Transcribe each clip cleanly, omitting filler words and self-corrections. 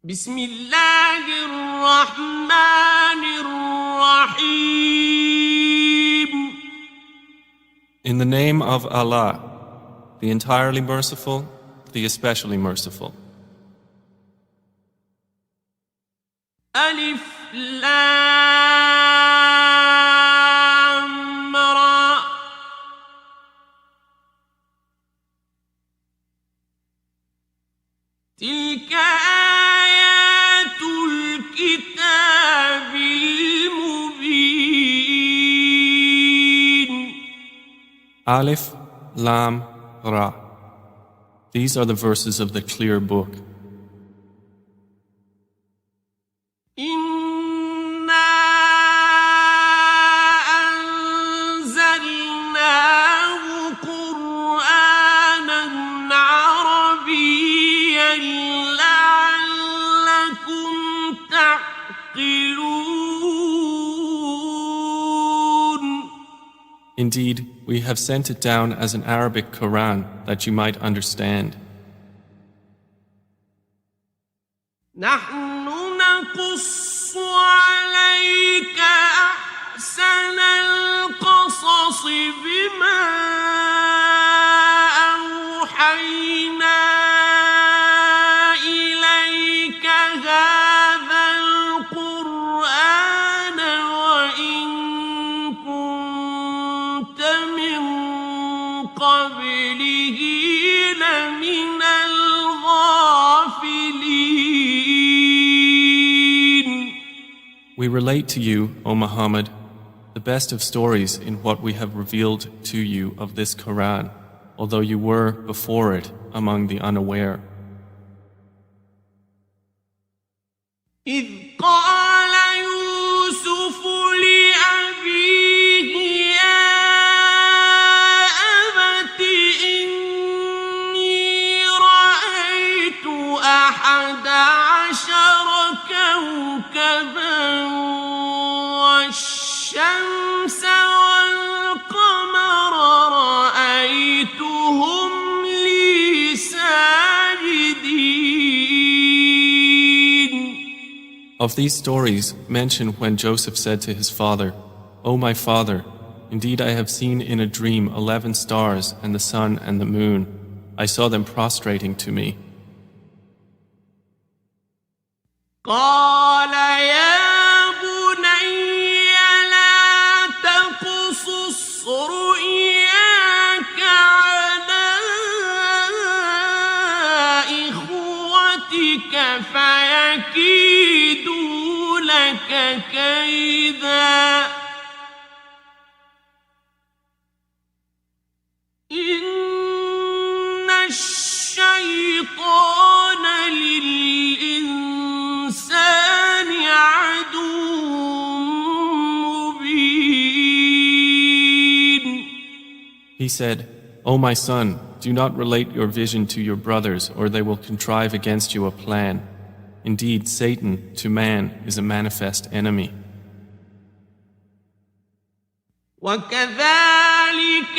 بسم الله الرحمن الرحيم. In the name of Allah, the entirely merciful, the especially merciful. ألف لام را. تلك آيات الكتاب المبين. Alif, Lam, Ra. These are the verses of the clear book. إنا أنزلناه قرآنا عربيا لعلكم تعقلون. Indeed, we have sent it down as an Arabic Quran that you might understand. نحن نقص عليك أحسن القصص بما أوحينا إليك هذا القرآن وإن كنت من قبله لمن الغافلين. We relate to you, O Muhammad, the best of stories in what we have revealed to you of this Quran, although you were before it among the unaware. إذ قال يوسف لأبيه يا أبت إني رأيت 11 كوكبا والشمس والقمر رأيتهم لي ساجدين. Of these stories, mention when Joseph said to his father, O my father, indeed I have seen in a dream 11 stars and the sun and the moon. I saw them prostrating to me. قال يا بني لا تقصص رؤياك على إخوتك فيكيدوا لك كيدا إن الشيطان للإنسان عدو مبين. He said, O my son, do not relate your vision to your brothers or they will contrive against you a plan. Indeed, Satan to man is a manifest enemy. وكذلك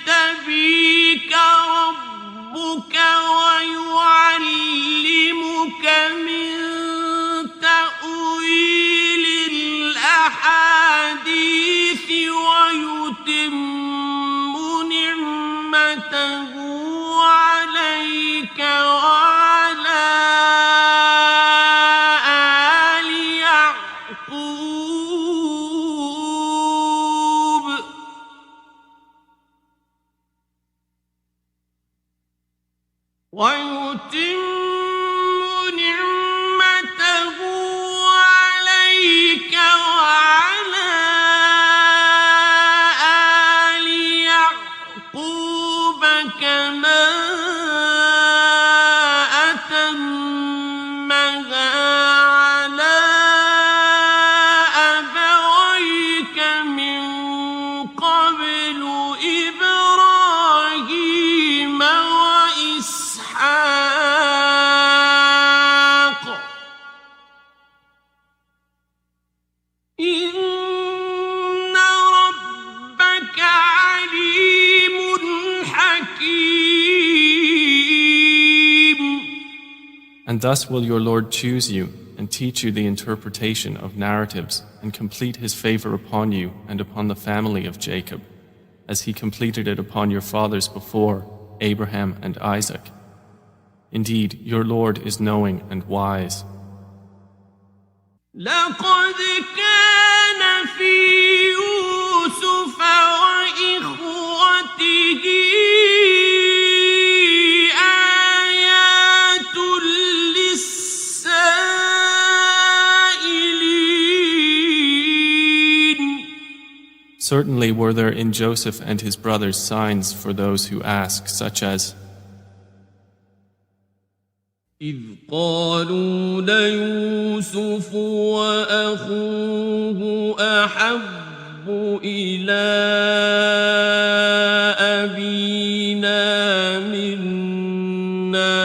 يجتبيك ربك ويعلمك من تأويل الأحاديث ويتم نعمته عليك وعلى آل يعقوب ويتم نعمته And thus will your Lord choose you and teach you the interpretation of narratives and complete his favor upon you and upon the family of Jacob, as he completed it upon your fathers before, Abraham and Isaac. Indeed, your Lord is knowing and wise. لقد كان في يوسف وإخوته آيات للسائلين. Certainly were there in Joseph and his brothers signs for those who ask, such as, إذ قالوا ليوسف وأخوه أحب إلى أبينا منا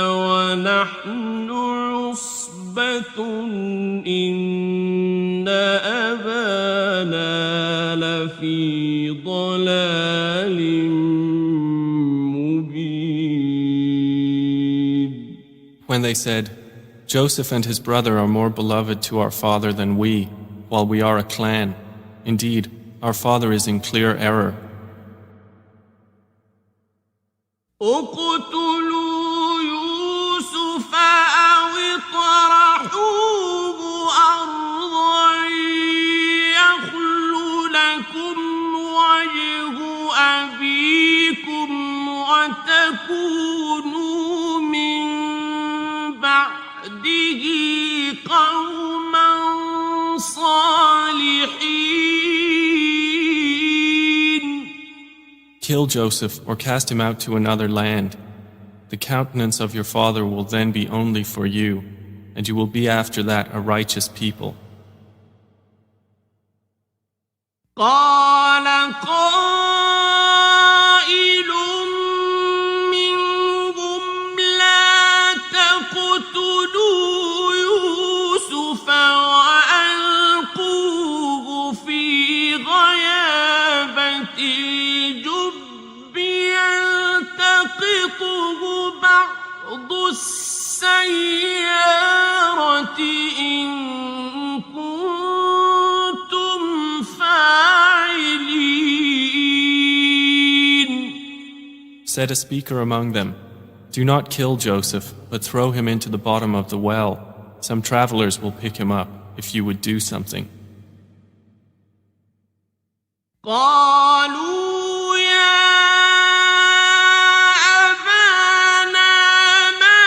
ونحن عصبة إن أبانا لفي ضلال when they said, Joseph and his brother are more beloved to our father than we, while we are a clan. Indeed, our father is in clear error. اقتلوا يوسف أو اطرحوه أرضا يخل لكم وجه أبيكم وتكونوا من بعده قوما صالحين. Kill Joseph or cast him out to another land. The countenance of your father will then be only for you, and you will be after that a righteous people. قال قائل منهم لا تقتلوا يوسف وألقوه في غيابة الجب يلتقطه بعض السيارة إن كنتم فاعلين. Said a speaker among them, do not kill Joseph, but throw him into the bottom of the well. Some travelers will pick him up if you would do something. قالوا يا أبانا ما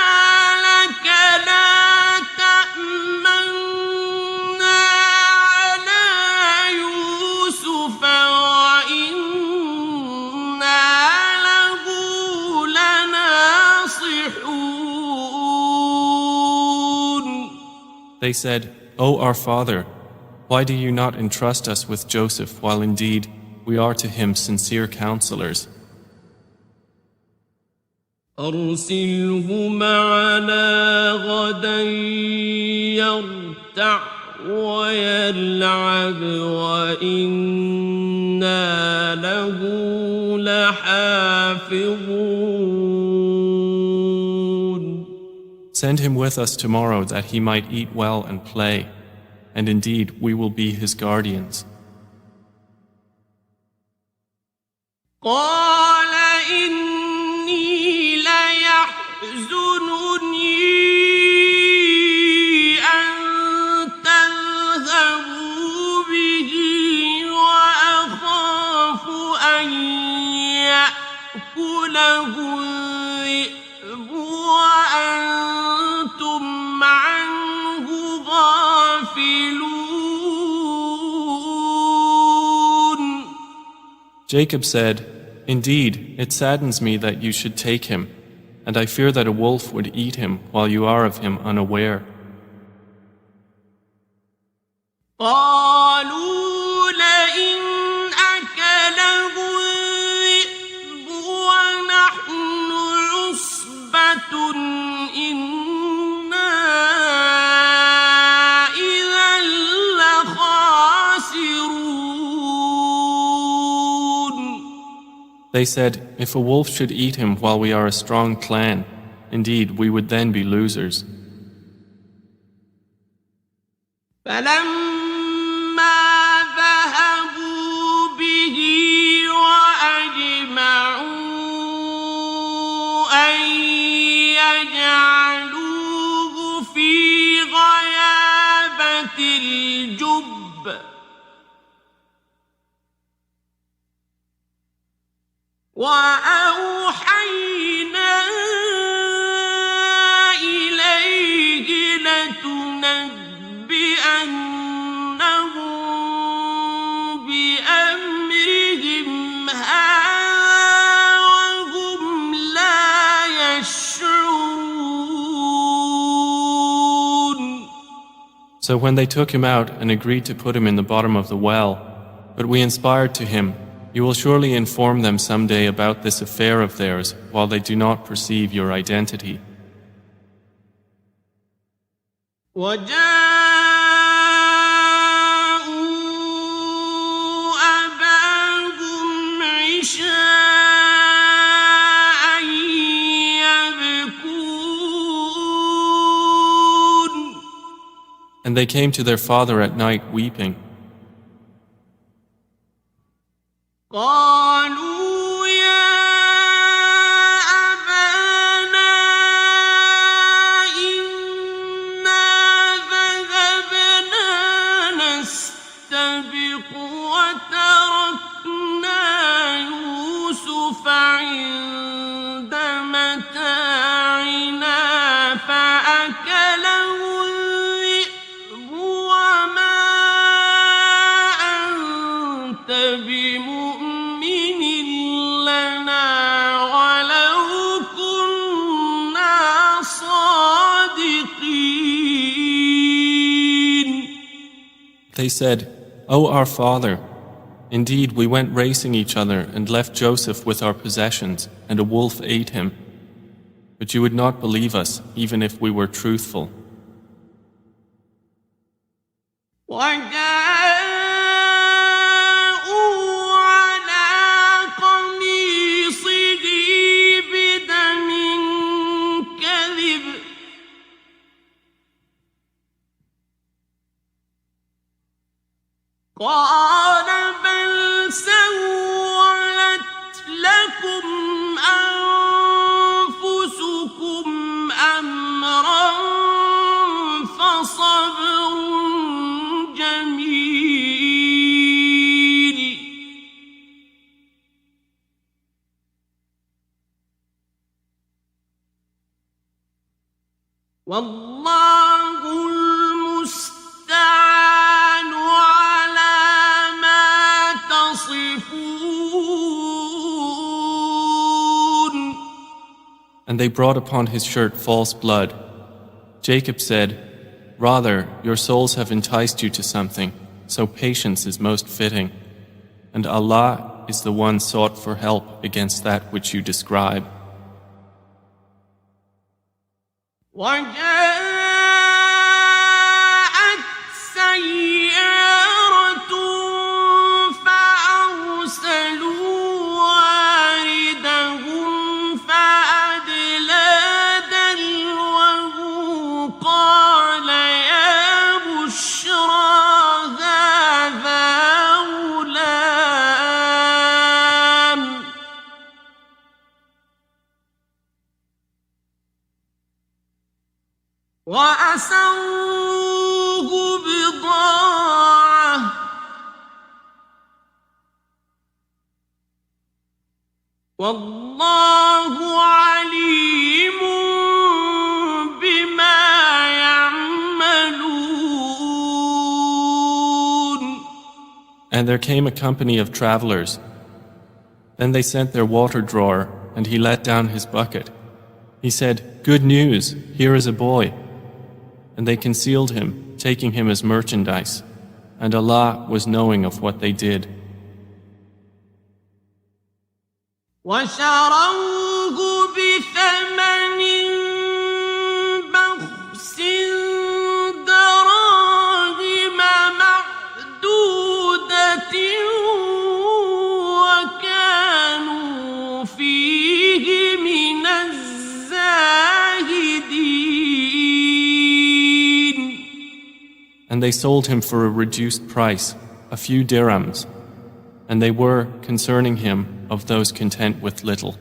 لك لا تأمنا على يوسف وإنا له لناصحون. They said, O our father, why do you not entrust us with Joseph while indeed we are to him sincere counselors? أرسله معنا غدا يرتع ويلعب وإنا له لحافظون. Send him with us tomorrow that he might eat well and play, and indeed we will be his guardians. قال إني ليحزنني أن تذهبوا به وأخاف أن يأكله الذئب وأنتم عنه غافلون. Jacob said, Indeed, it saddens me that you should take him, and I fear that a wolf would eat him while you are of him unaware. قالوا لئن أكله الذئب ونحن عصبة إنا إذا لخاسرون. They said, If a wolf should eat him while we are a strong clan, indeed we would then be losers. فلما ذهبوا به وأجمعوا أن يجعلوه في غيابة الجب وأوحينا إليه لتنبئنهم بأمرهم هذا وهم لا يشعرون. So when they took him out and agreed to put him in the bottom of the well, but we inspired to him, you will surely inform them someday about this affair of theirs while they do not perceive your identity. وجاءوا أباهم عشاء يبكون. And they came to their father at night weeping. قالوا يا أبانا إنا ذهبنا نستبق وتركنا يوسف عند متاعنا فأكله الذئب وما أنت بمؤمن لنا ولو كنا صادقين. They said, O our father, indeed we went racing each other and left Joseph with our possessions, and a wolf ate him. But you would not believe us, even if we were truthful. وجاءوا على قميصه بدم كذب قال بل سولت لكم أنفسكم أمرا فصبر جميل والله المستعان على ما تصفون. And they brought upon his shirt false blood. Jacob said, Rather, your souls have enticed you to something, so patience is most fitting. And Allah is the one sought for help against that which you describe. وجاءت سيارة فأرسلوا واردهم فأدلى دلوه قال يا بشرى هذا غلام وأسروه بضاعة والله عليم بما يعملون. And there came a company of travelers. Then they sent their water drawer, and he let down his bucket. He said, Good news, here is a boy. And they concealed him, taking him as merchandise. And Allah was knowing of what they did. وشروه بثمن بخس دراهم معدودة وكانوا فيه من الزاهدين. And they sold him for a reduced price, a few dirhams, and they were, concerning him, of those content with little.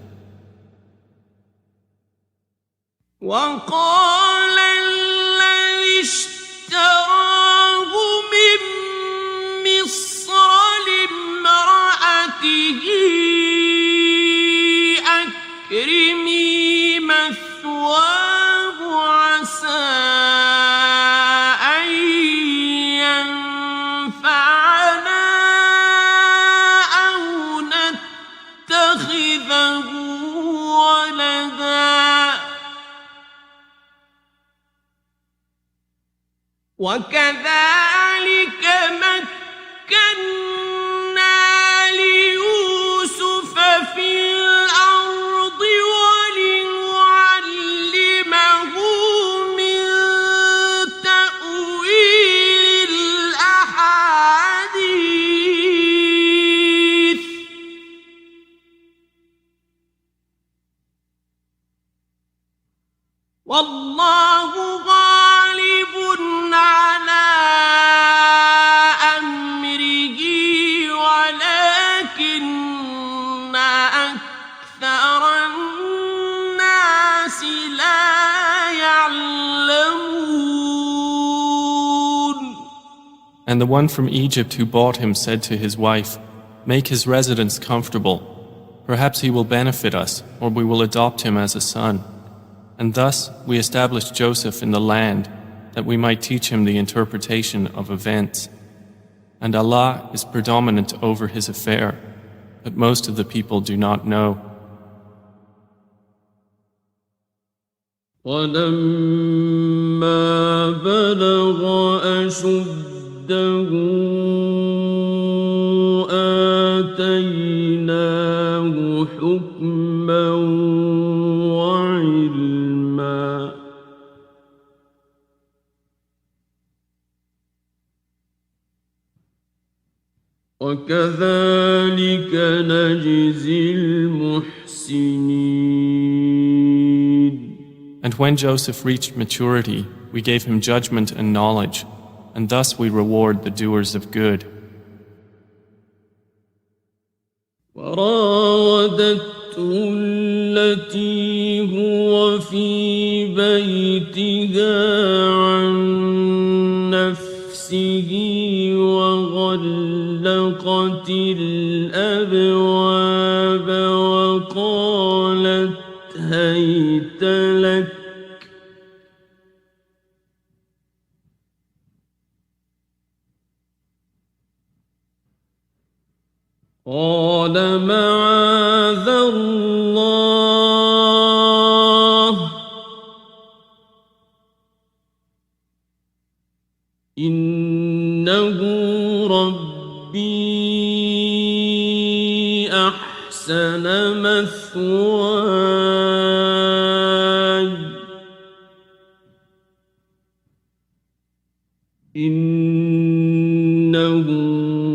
وقال الذي اشتراه من مصر لامرأته أكرمي مثواه عسى أن ينفعنا أو نتخذه ولدا وكذلك مكنا ليوسف في الأرض ولنعلمه من تأويل الأحاديث والله غالب على أمره ولكن أكثر الناس لا يعلمون. And the one from Egypt who bought him said to his wife, "Make his residence comfortable. Perhaps he will benefit us, or we will adopt him as a son." And thus we established Joseph in the land, that we might teach him the interpretation of events. And Allah is predominant over his affair, but most of the people do not know. وَلَمَّا بَلَغَ أَشُدَّهُ آتَيْنَاهُ حُكْمًا وَعِلْمًا وَكَذَلِكَ نَجْزِي الْمُحْسِنِينَ. And when Joseph reached maturity, we gave him judgment and knowledge, and thus we reward the doers of good. وراودته التي هو في بيتها عن نفسه وغلقت الأبواب وقالت هيت لك قال معاذ الله إنه ربي أحسن مثواي إنه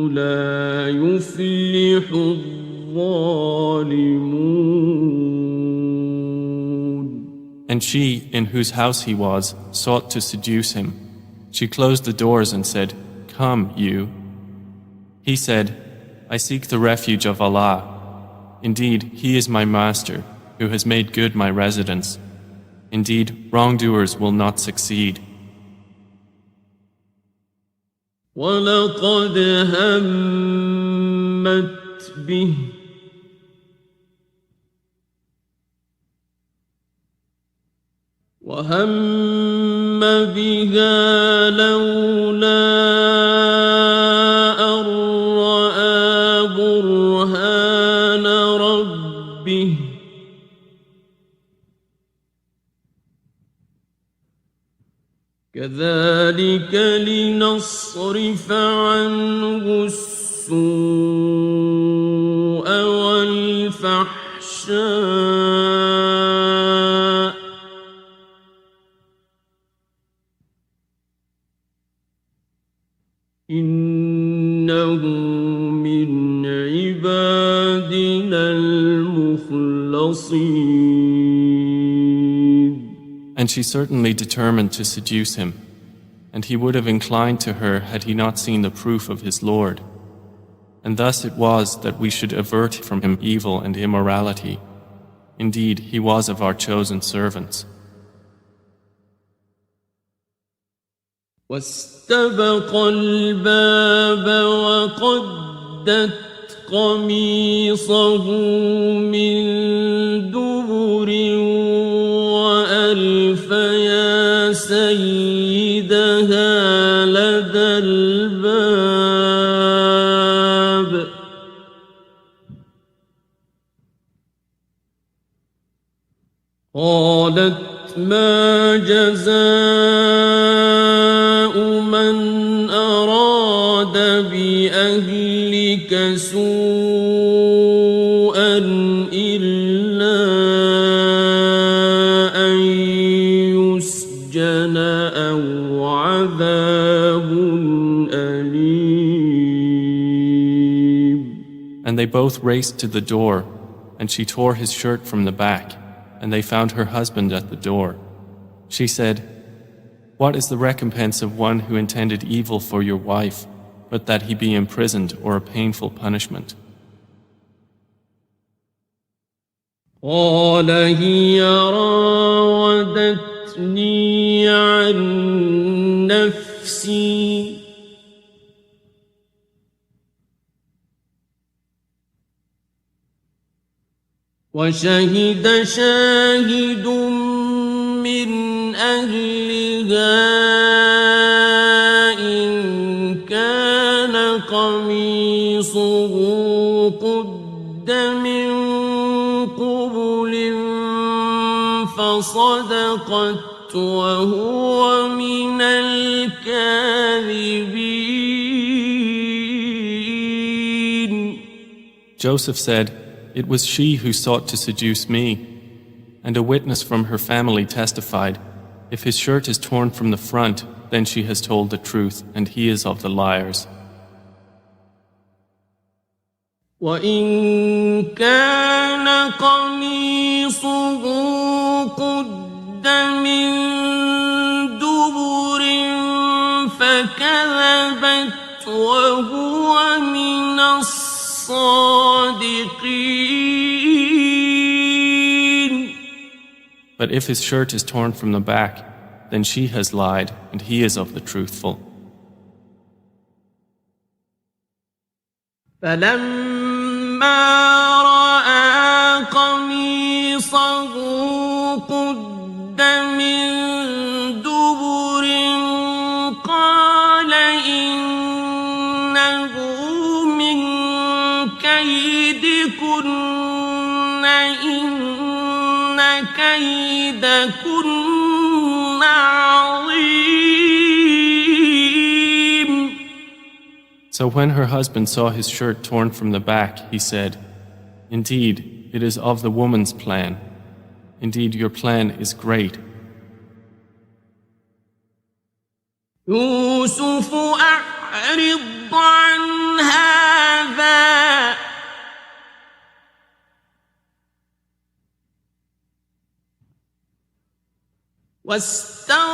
لا يفلح الظالمون. And she, in whose house he was, sought to seduce him. She closed the doors and said, "Come, you." He said, "I seek the refuge of Allah. Indeed, He is my master, who has made good my residence. Indeed, wrongdoers will not succeed." وَلَقَدْ هَمَّتْ بِهِ وَهَمَّ بِهَا لَوْلَا أَن رَّأَىٰ بُرْهَانَ رَبِّهِ كَذَلِكَ لِنَصْرِفَ عَنْهُ السُّوءَ وَالْفَحْشَاءَ إِنَّهُ مِنْ عِبَادِنَا الْمُخْلَصِينَ. And she certainly determined to seduce him. and he would have inclined to her had he not seen the proof of his Lord. And thus it was that we should avert from him evil and immorality. Indeed, he was of our chosen servants. واستبق الباب وقدت قميصه من دبر وألف يا سيدها لدى الباب قالت ما جزاء من أراد بأهلك سوءا إلا أن يسجن أو عذاب أليم. And they both raced to the door, and she tore his shirt from the back, and they found her husband at the door. She said, "What is the recompense of one who intended evil for your wife, but that he be imprisoned or a painful punishment?" قال هي راودتني عن نفسي وشهد شاهد من أهلها إن كان قميصه قد من قبل فصدقت وهو من الكاذبين. Joseph said, "It was she who sought to seduce me." And a witness from her family testified, "If his shirt is torn from the front, then she has told the truth, and he is of the liars." وَإِن كَانَ قَمِيصُهُ قُدَّ مِن دُبُرٍ فَكَذَبَتْ وَهُوَ مِنَ الصَّادِقِينَ. But if his shirt is torn from the back, then she has lied, and he is of the truthful. فَلَمَّا رَأَىٰ قَمِيصَهُ قُدَّ مِن دُبُرٍ قَالَ إِنَّهُ مِن كَيْدِكُنَّ إِنَّ كَيْدَكُنَّ عَظِيمٌ. So when her husband saw his shirt torn from the back, he said, "Indeed, it is of the woman's plan. Indeed, your plan is great." يوسف أعرض عن هذا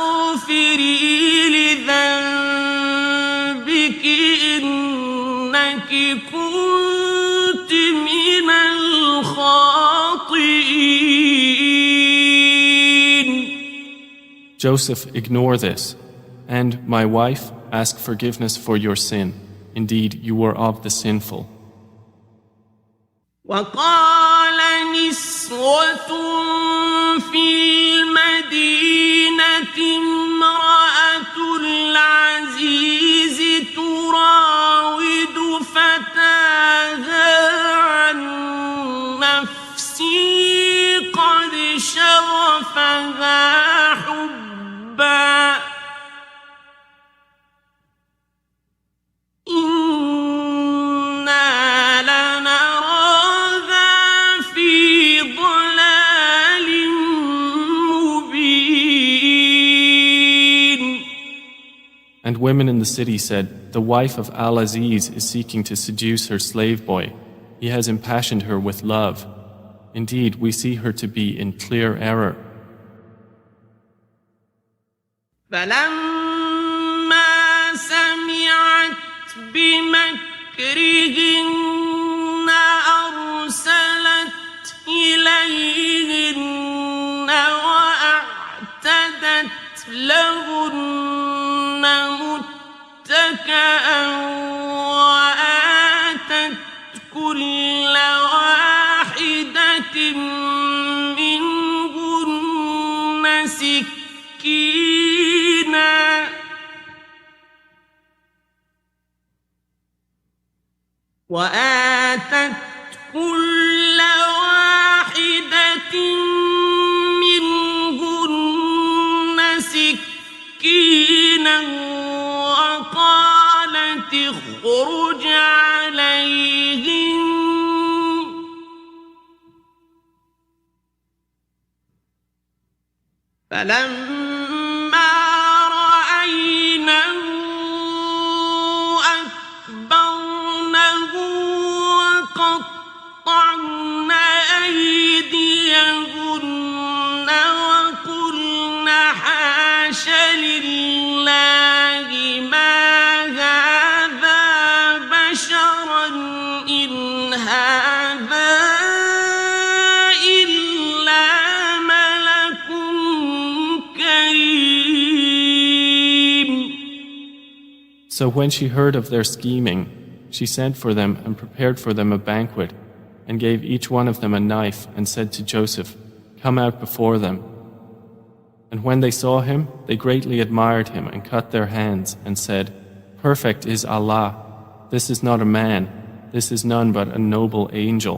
واستغفري لذنبك إنك كنت من الخاطئين. Joseph, ignore this, and, my wife, ask forgiveness for your sin. Indeed, you were of the sinful. وقال نسوة في المدينة امرأة العزيز تراود فتاها عن نفسه قد شغفها حبا إنا لنراها في ضلال مبين. And women in the city said, "The wife of Al-Aziz is seeking to seduce her slave boy. He has impassioned her with love. Indeed, we see her to be in clear error." فلما بمكرهن أرسلت إليهن وأعتدت لهن متكئا وآتت كل واحدة منهن سكينا وقالت اخرج عليهم فلما رأينه أكبرنه وقطعن أيديهن وقلن حاش لله ما هذا بشرا إن هذا إلا ملك كريم. So when she heard of their scheming, she sent for them and prepared for them a banquet, and gave each one of them a knife, and said to Joseph, "Come out before them." And when they saw him, they greatly admired him and cut their hands, and said, "Perfect is Allah. This is not a man. This is none but a noble angel."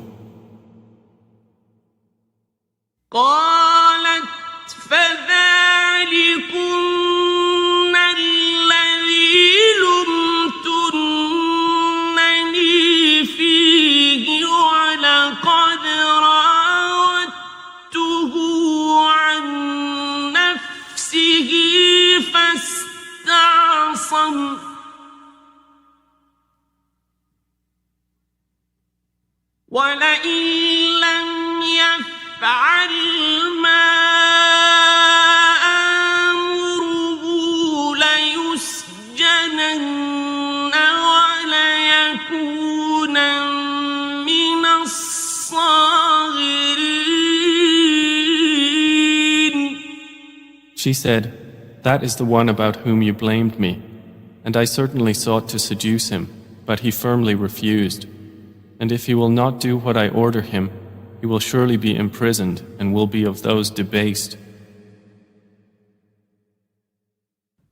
قالت فذلكن الذي لمتنني فيه ولقد راودته عن نفسه فاستعصم ولئن لم يفعل ما آمره ليسجنن وليكونا من الصاغرين. She said, "That is the one about whom you blamed me, and I certainly sought to seduce him, but he firmly refused. And if he will not do what I order him, he will surely be imprisoned and will be of those debased."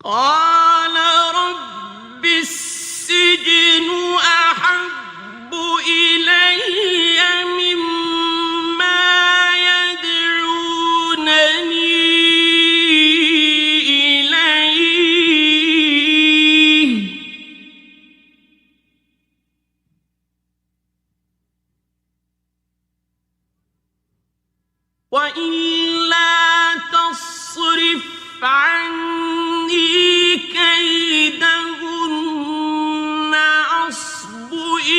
قال رب السجن أحب إلي مما يدعونني إليه وإلا تصرف عني كيدهن أصب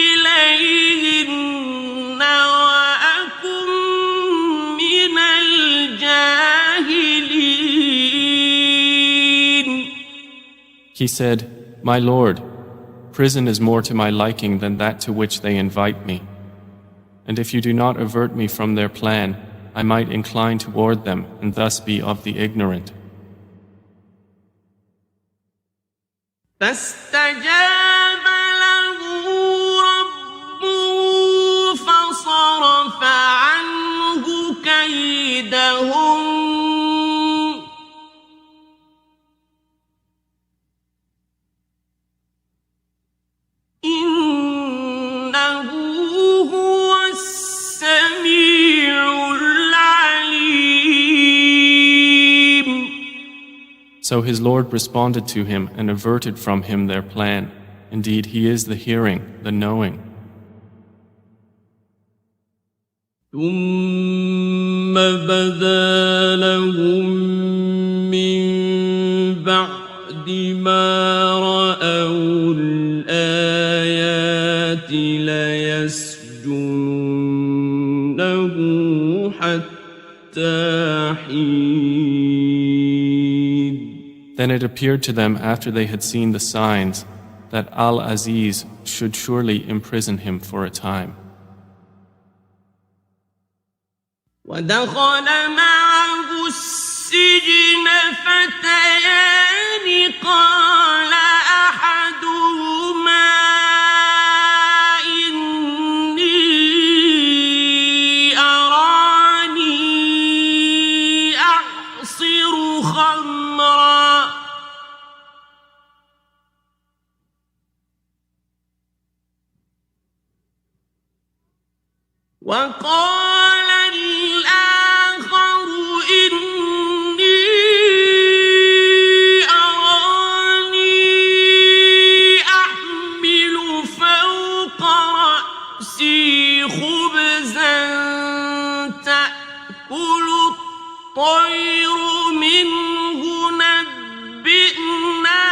إليهن وأكن من الجاهلين. He said, "My Lord, prison is more to my liking than that to which they invite me. And if you do not avert me from their plan, I might incline toward them and thus be of the ignorant." فاستجاب له ربه فصرف عنه كيدهم إنه هو السميع العليم. So his Lord responded to him and averted from him their plan. Indeed, he is the hearing, the knowing. ثم بدا لهم من بعد ما رأوا الآيات ليسجننه حتى حين. Then it appeared to them after they had seen the signs that Al-Aziz should surely imprison him for a time. ودخل معه السجن فتيان قال أحدهما إني أراني أعصر خمرا وقال الآخر إني أراني أحمل فوق رأسي خبزا تأكل الطير منه نبئنا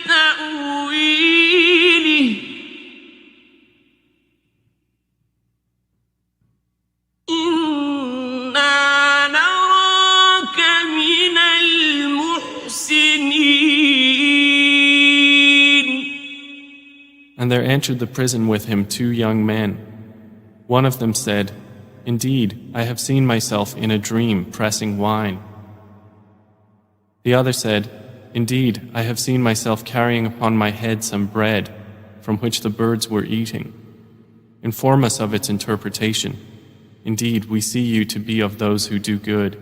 بتأويله إنا نراك من المحسنين. And there entered the prison with him 2 young men. One of them said, "Indeed, I have seen myself in a dream pressing wine." The other said, "Indeed, I have seen myself carrying upon my head some bread, from which the birds were eating. Inform us of its interpretation. Indeed, we see you to be of those who do good."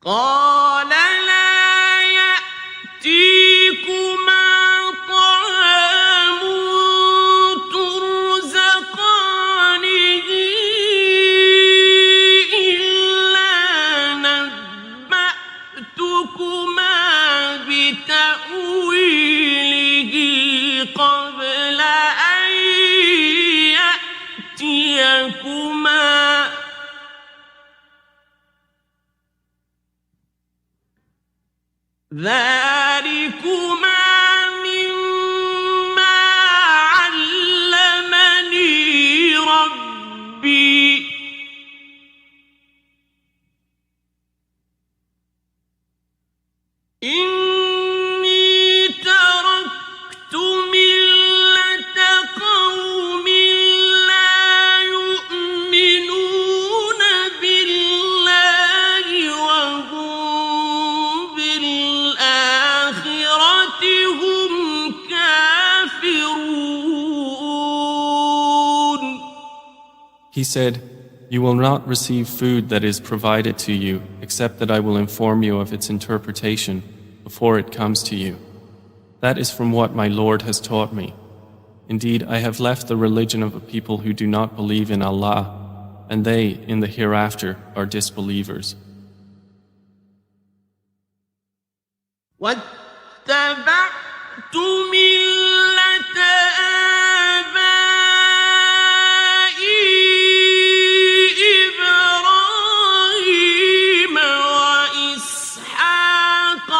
قال لا يأتيكما طعام ترزقانه إلا نبأتكما بتأويله قبل أن يأتيكما ذلكما مما علمني ربي إني تركت ملة قوم لا يؤمنون بالله وهم بالآخرة هم كافرون. He said, "You will not receive food that is provided to you, except that I will inform you of its interpretation before it comes to you. That is from what my Lord has taught me. Indeed, I have left the religion of a people who do not believe in Allah, and they, in the hereafter, are disbelievers." واتبعت ملة آبائي إبراهيم وإسحاق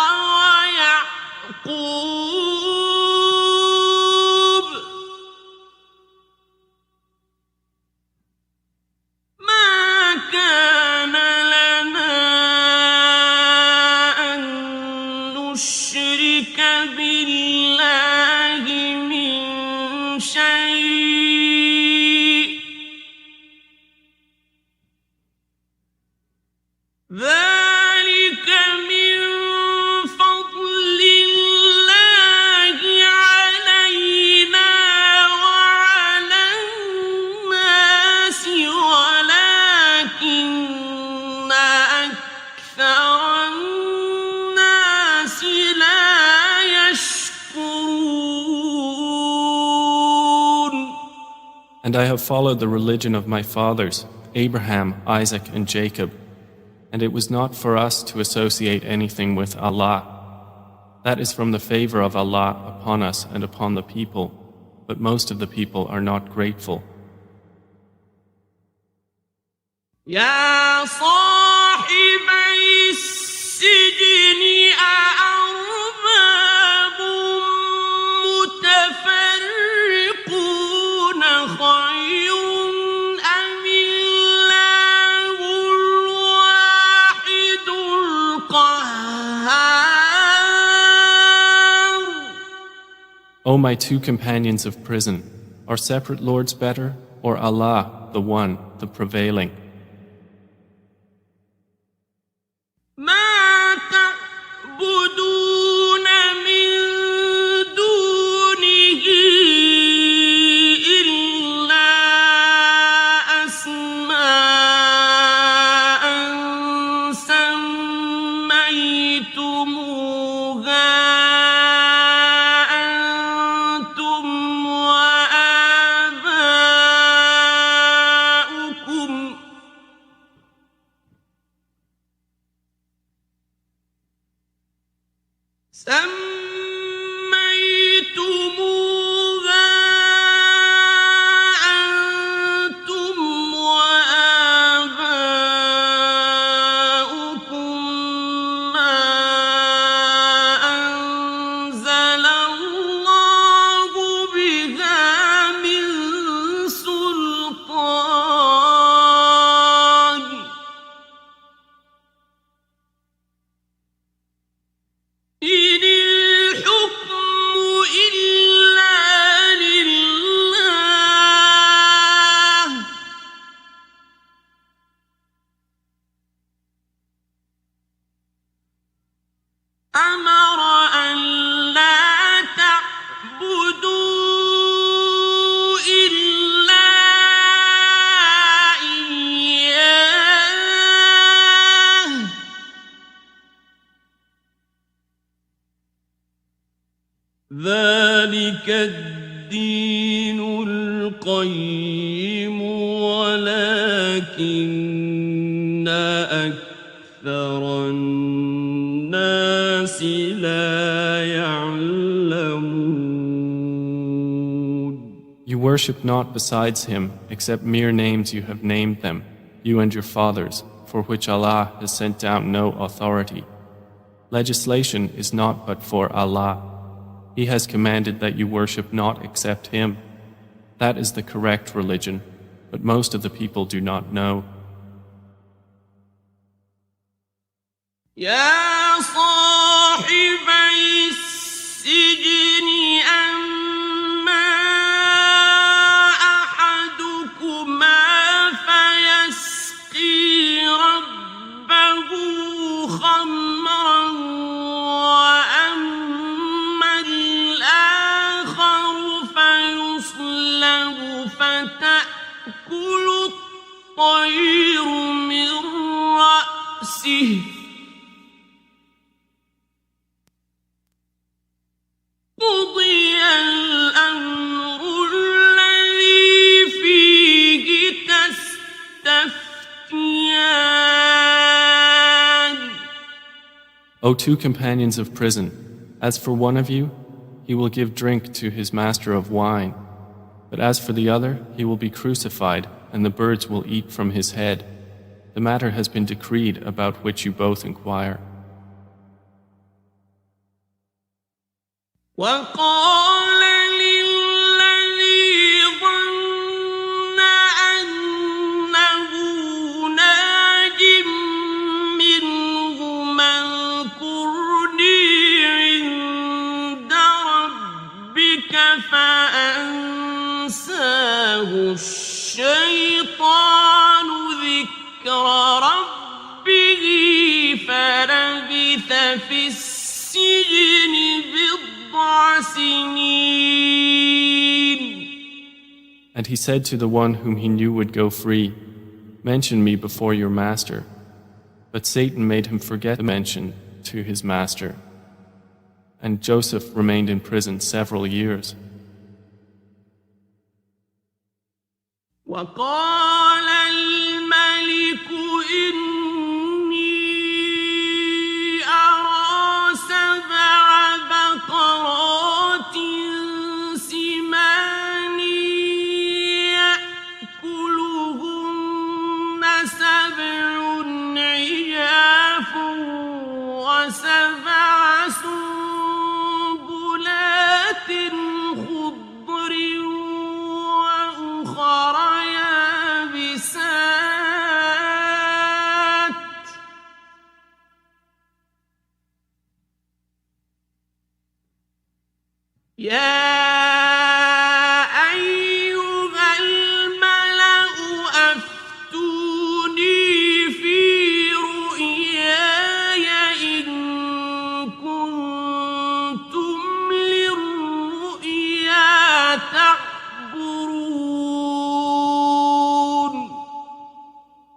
ويعقوب ما كان لنا أن نشرك بالله من شيء ذلك من فضل الله علينا وعلى الناس ولكن أكثر الناس لا يشكرون. And I have followed the religion of my fathers, Abraham, Isaac, and Jacob, and it was not for us to associate anything with Allah. That is from the favor of Allah upon us and upon the people, but most of the people are not grateful. يا صاحبي السجن أأرباب متفرقون خير أم الله الواحد القهار. O my two companions of prison, are separate lords better, or Allah, the One, the Prevailing? ما تعبدون من دونه إلا أسماء سميتموها أنتم وآباؤكم سميتموها أنتم وآباؤكم ما أنزل الله بها من سلطان إن الحكم إلا لله أمر أن لا تعبدوا إلا إياه ذلك الدين القيم ولكن أكثر الناس لا يعلمون. You worship not besides him except mere names you have named them, you and your fathers, for which Allah has sent down no authority. Legislation is not but for Allah. He has commanded that you worship not except Him. That is the correct religion, but most of the people do not know. يا صاحبي السجن أما أحدكما فيسقي ربه خمرا وأما الآخر فيصلب فتأكل الطير من رأسه قضي الأمر الذي فيه تستفتيان. O two companions of prison, as for one of you, he will give drink to his master of wine, but as for the other, he will be crucified, and the birds will eat from his head. The matter has been decreed about which you both inquire. وقال للذي ظن أنه ناج منهما اذكرني عند ربك فأنساه الشيطان ذكر ربه فلبث في السجن And he said to the one whom he knew would go free, "Mention me before your master." But Satan made him forget the mention to his master. And Joseph remained in prison several years. وقال الملك إني أرى سبع بقرات سمان يأكلهن سبع عجاف وسبع سنبلات خضر وأخر يابسات يا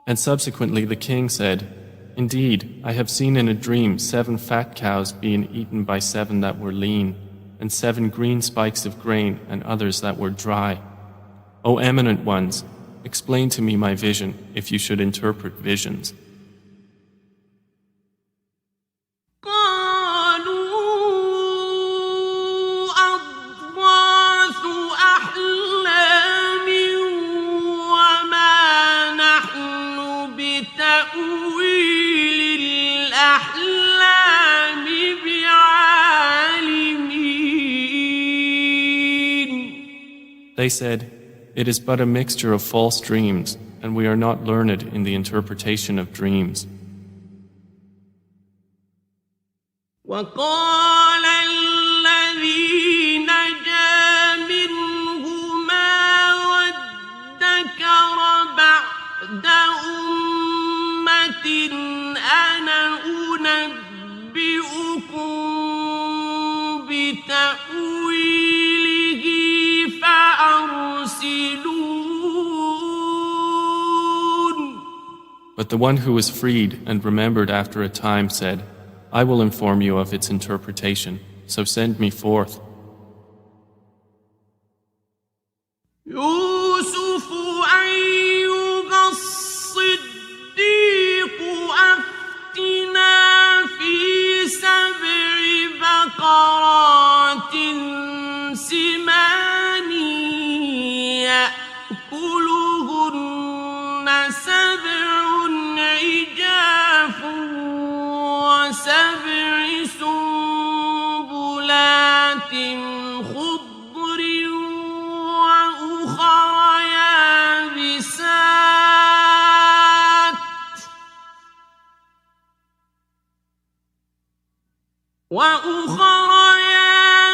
And subsequently the king said, Indeed, I have seen in a dream 7 fat cows being eaten by 7 that were lean, and 7 green spikes of grain and others that were dry. O eminent ones, explain to me my vision if you should interpret visions. They said, It is but a mixture of false dreams, and we are not learned in the interpretation of dreams. وقال الذي نجا منهما وادكر بعد أمة أنا أنبئكم بتأويله فأرسلون. But the one who was freed and remembered after a time said, I will inform you of its interpretation, so send me forth. يوسف أيها الصديق أفتنا في 7 بقرات سمان يأكلهن 7 عجاف و7 سنبلات خضر وأخر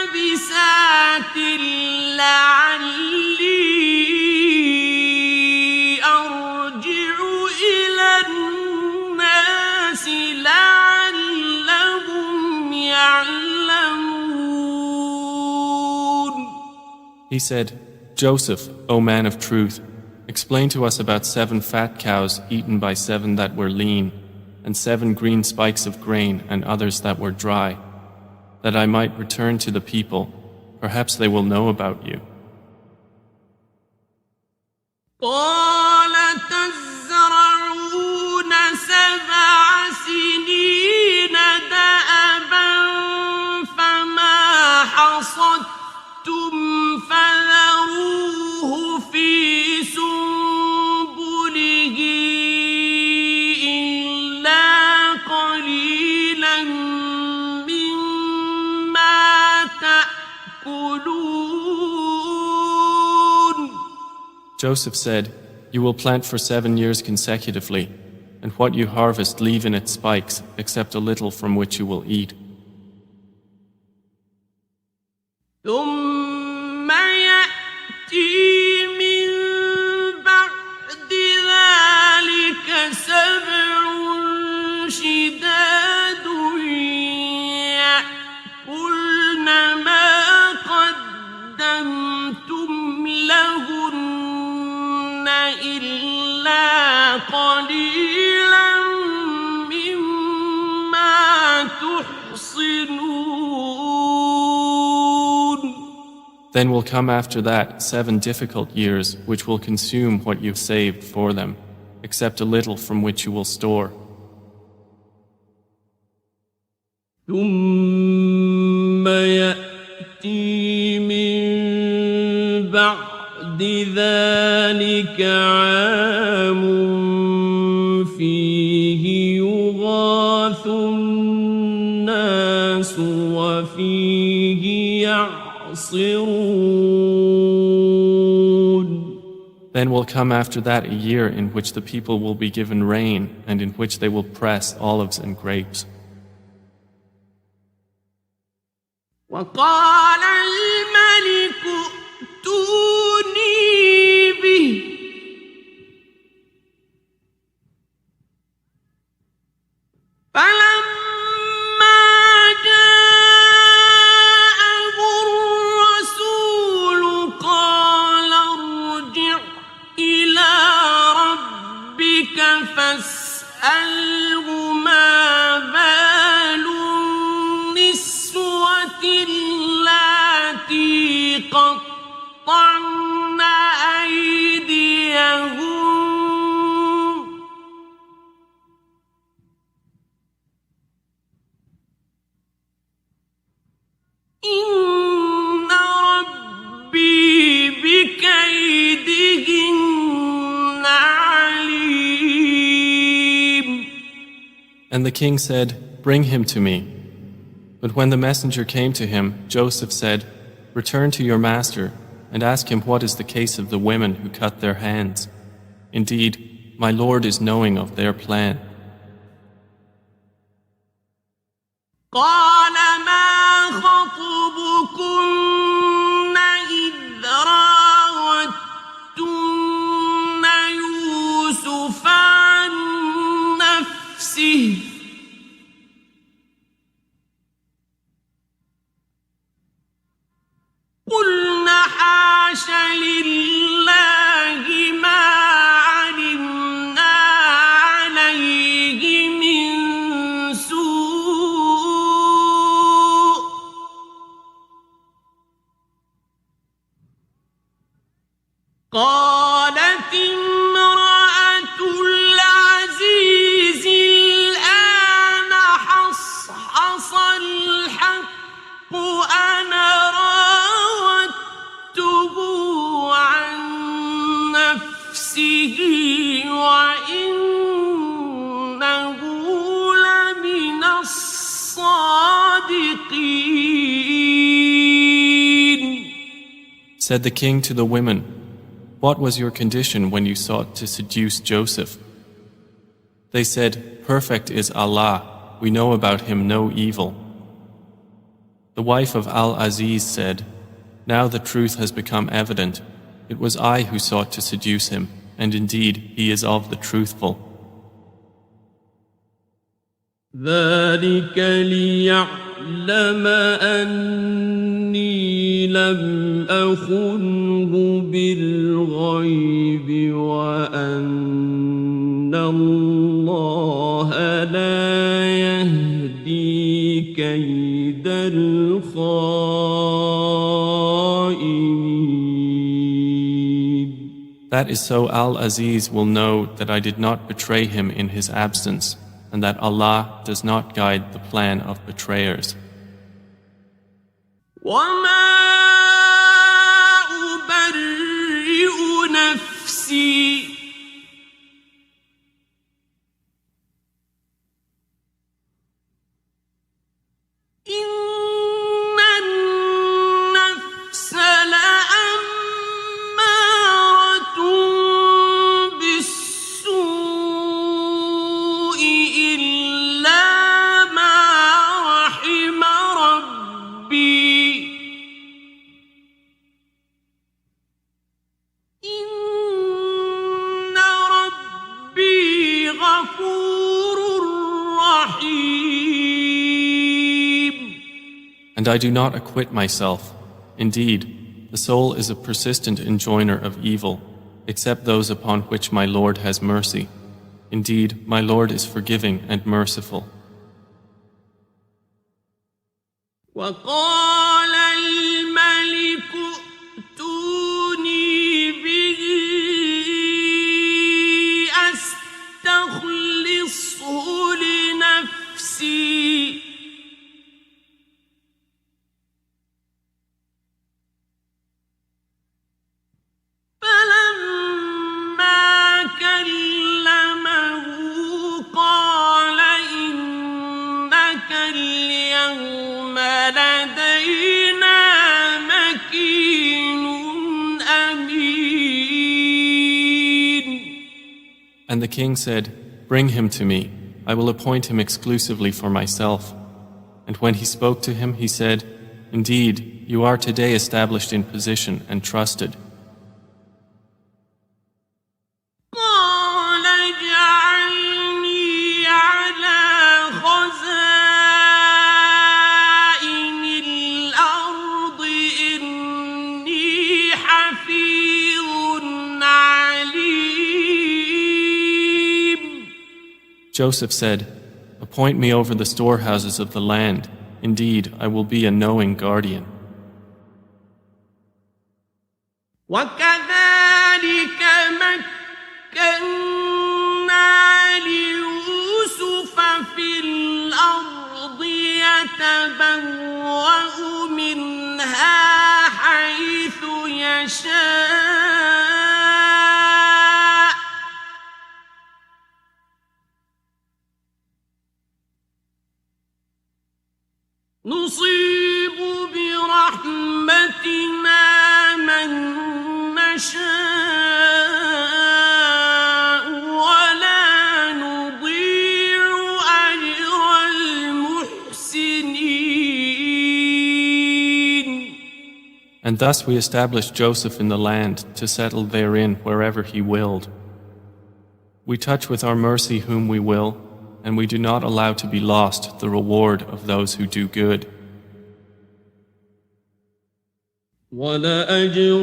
يابسات لعلي أرجع إلى الناس لعلهم يعلمون. He said, Joseph, O man of truth, explain to us about 7 fat cows eaten by 7 that were lean, and 7 green spikes of grain and others that were dry, that I might return to the people. Perhaps they will know about you. قال تزرعون 7 سنين دأبا فما حصدتم فذروه في سنبله إلا قليلا مما تأكلون. Joseph said, You will plant for 7 years consecutively, and what you harvest leave in its spikes, except a little from which you will eat. ثم يأتي من بعد ذلك 7 شداد يأكلن ما قدمتم لهن إلا قليلا مما تحصنون. Then will come after that 7 difficult years which will consume what you've saved for them, except a little from which you will store. ثم يأتي من بعد ذلك عام فيه يغاث الناس وفيه يعصرون. Then will come after that a year in which the people will be given rain and in which they will press olives and grapes. وقال الملك ائتوني به فلما جاءه الرسول قال ارجع إلى ربك And the king said, "Bring him to me." But when the messenger came to him, Joseph said, "Return to your master and ask him what is the case of the women who cut their hands. Indeed, my Lord is knowing of their plan." قال ما خطبكن إذ راوتن يوسف عن نفسه قلنا حاش لله ما علمنا عليه من سوء قالت امرأة العزيز الآن حصحص الحق أنا راودته عن نفسه وإنه لمن الصادقين. Said the king to the women, "What was your condition when you sought to seduce Joseph?" They said, "Perfect is Allah, we know about him no evil." The wife of Al-Aziz said, "Now the truth has become evident. It was I who sought to seduce him, and indeed he is of the truthful." ذلك ليعلم أني لم أخنه بالغيب وأن الله لا يهدي كيد الخائنين. That is so Al-Aziz will know that I did not betray him in his absence, and that Allah does not guide the plan of betrayers. وما أبرئ نفسي إن النفس لأمارة بالسوء إلا ما رحم ربي إن ربي غفور رحيم. And I do not acquit myself. Indeed, the soul is a persistent enjoiner of evil, except those upon which my Lord has mercy. Indeed, my Lord is forgiving and merciful. وقال الملك ائتوني به أستخلصه لنفسي فلما كلمه قال إنك اليوم لدينا مكين أمين. And the king said, "Bring him to me. I will appoint him exclusively for myself." And when he spoke to him, he said, "Indeed, you are today established in position and trusted." قال اجعلني على خزائن الأرض إني حفيظ عليم. Joseph said, "Appoint me over the storehouses of the land. Indeed, I will be a knowing guardian." وكذلك مكنا ليوسف في الأرض يتبوأ منها حيث يشاء نصيب برحمتنا من نشاء ولا نضيع أجر المحسنين. And thus we established Joseph in the land to settle therein wherever he willed. We touch with our mercy whom we will, and we do not allow to be lost the reward of those who do good. وَلَأَجْرُ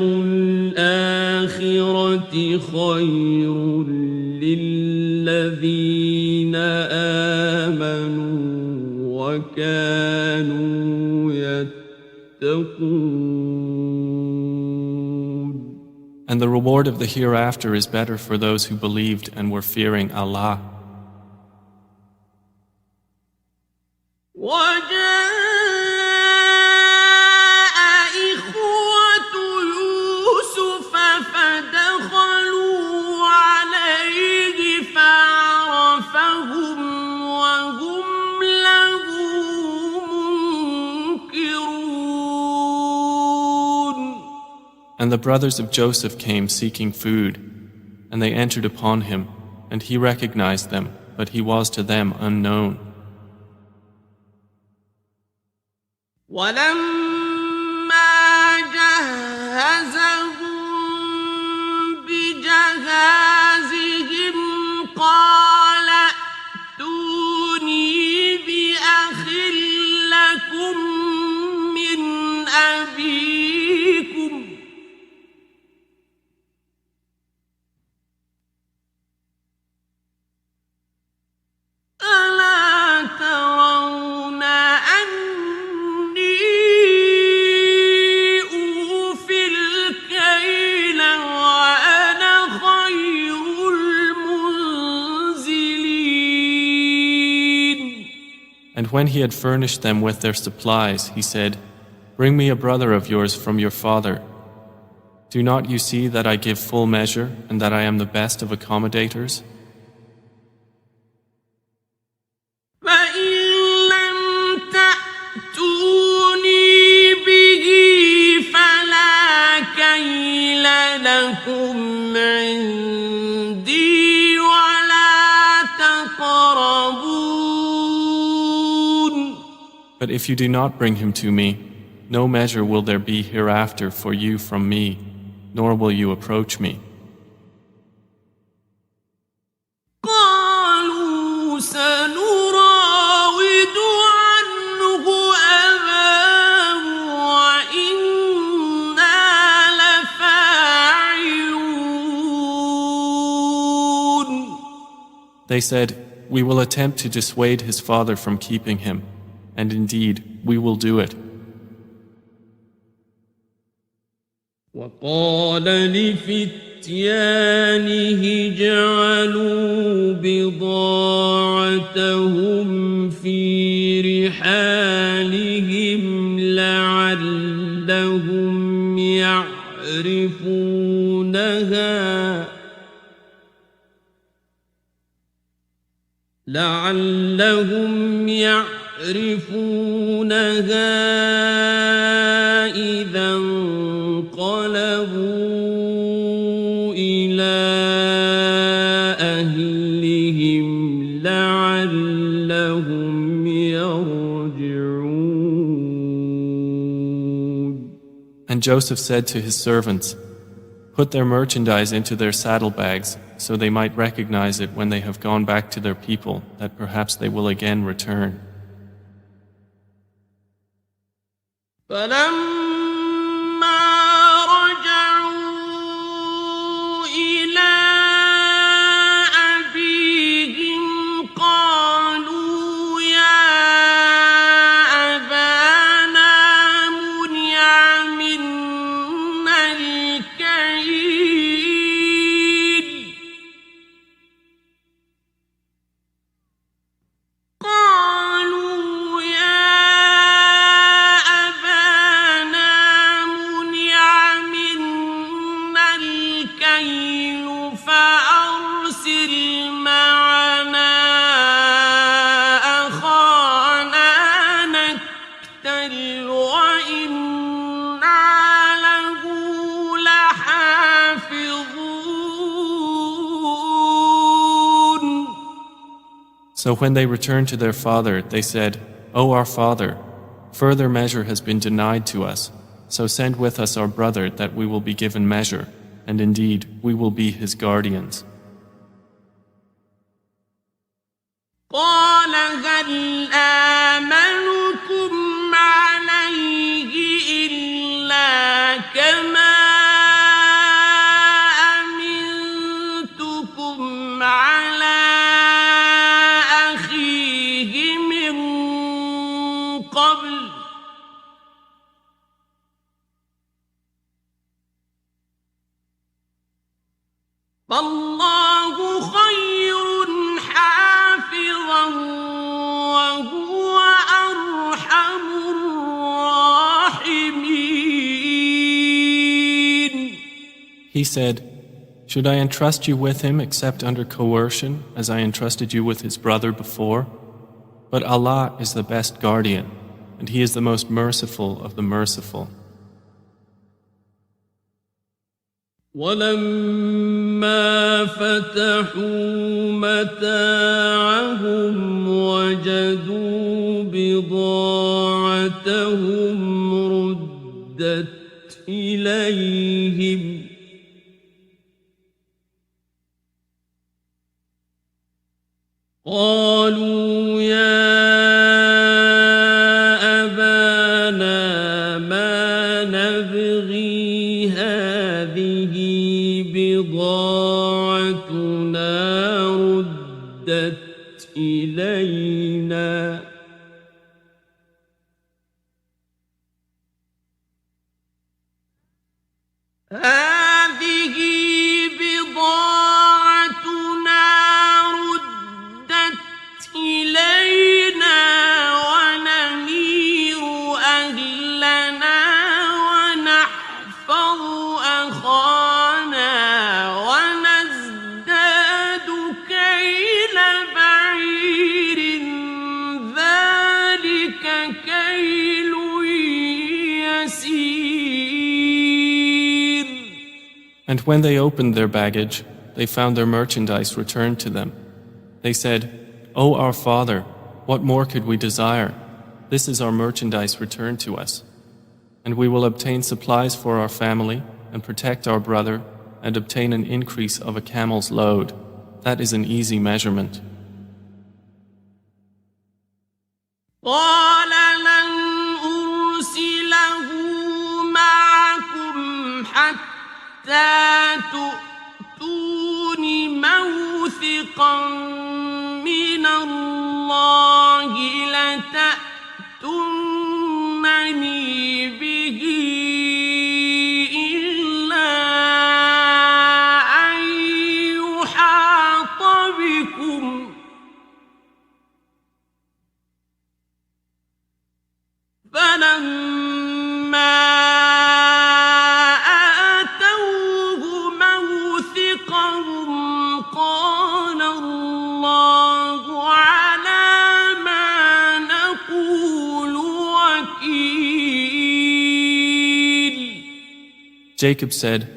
الْآخِرَةِ خَيْرٌ لِّلَّذِينَ آمَنُوا وَكَانُوا يَتَّقُونَ. And the reward of the hereafter is better for those who believed and were fearing Allah. وجاء إخوة يوسف فدخلوا عليه فعرفهم وهم له منكرون. And the brothers of Joseph came seeking food, and they entered upon him, and he recognized them, but he was to them unknown. ولما جهزهم بجهازهم قال ائتوني بأخ لكم من أبيكم ألا ترون And when he had furnished them with their supplies, he said, "Bring me a brother of yours from your father. Do not you see that I give full measure and that I am the best of accommodators?" But if you do not bring him to me, no measure will there be hereafter for you from me, nor will you approach me. قالوا سنراود عنه أباه وإنا لفاعلون. They said, "We will attempt to dissuade his father from keeping him, and indeed we will do it." وقال لفتيانه اجعلوا بضاعتهم في رحالهم لعلهم يعرفونها إذا انقلبوا إلى أهلهم لعلهم يرجعون. And Joseph said to his servants, "Put their merchandise into their saddlebags, so they might recognize it when they have gone back to their people, that perhaps they will again return." فلما رجعوا إلى أبيهم قالوا يا أبانا منع منا الكيل قالوا يا أبانا وإنا له لحافظون. So when they returned to their father, they said, O our father, further measure has been denied to us, so send with us our brother that we will be given measure, and indeed we will be his guardians. قال هل آمنكم عليه إلا كما أمنتكم على أخيه من قبل فالله خير حافظا وهو أرحم الراحمين. He said, Should I entrust you with him except under coercion, as I entrusted you with his brother before? But Allah is the best guardian, and He is the most merciful of the merciful. ولما فتحوا متاعهم وجدوا بضاعتهم ردت إليهم قالوا يا أبانا ما نبغي هذه بضاعتنا ردت إلينا هذه بضاعتنا ردت إلينا ونمير أهلنا ونحفظ أخانا ونزداد كيل بعير ذلك كيل يسير. And when they opened their baggage, they found their merchandise returned to them. They said, O our father, what more could we desire? This is our merchandise returned to us. And we will obtain supplies for our family, and protect our brother, and obtain an increase of a camel's load. That is an easy measurement. قال لن أرسله معكم حتى تؤتون موثقا من الله لتأتونني به إلا أن يحاط بكم فلما آتوه موثقهم قال الله على ما نقول وكيل. Jacob said,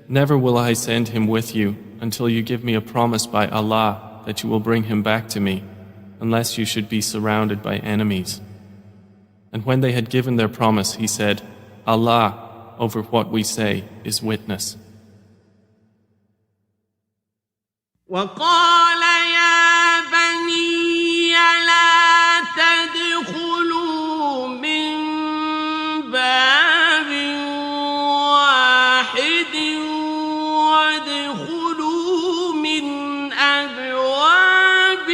Never will I send him with you until you give me a promise by Allah that you will bring him back to me, unless you should be surrounded by enemies. And when they had given their promise, he said, Allah, over what we say, is witness. وقال يا بني لا تدخلوا من باب واحد وادخلوا من أبواب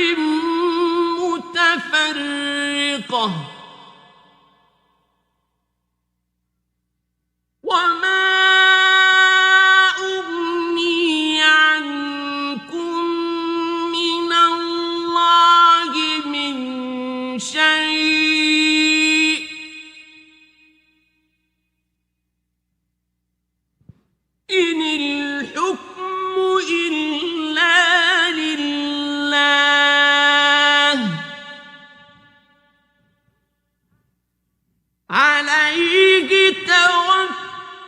متفرقة وما أغني عنكم عليه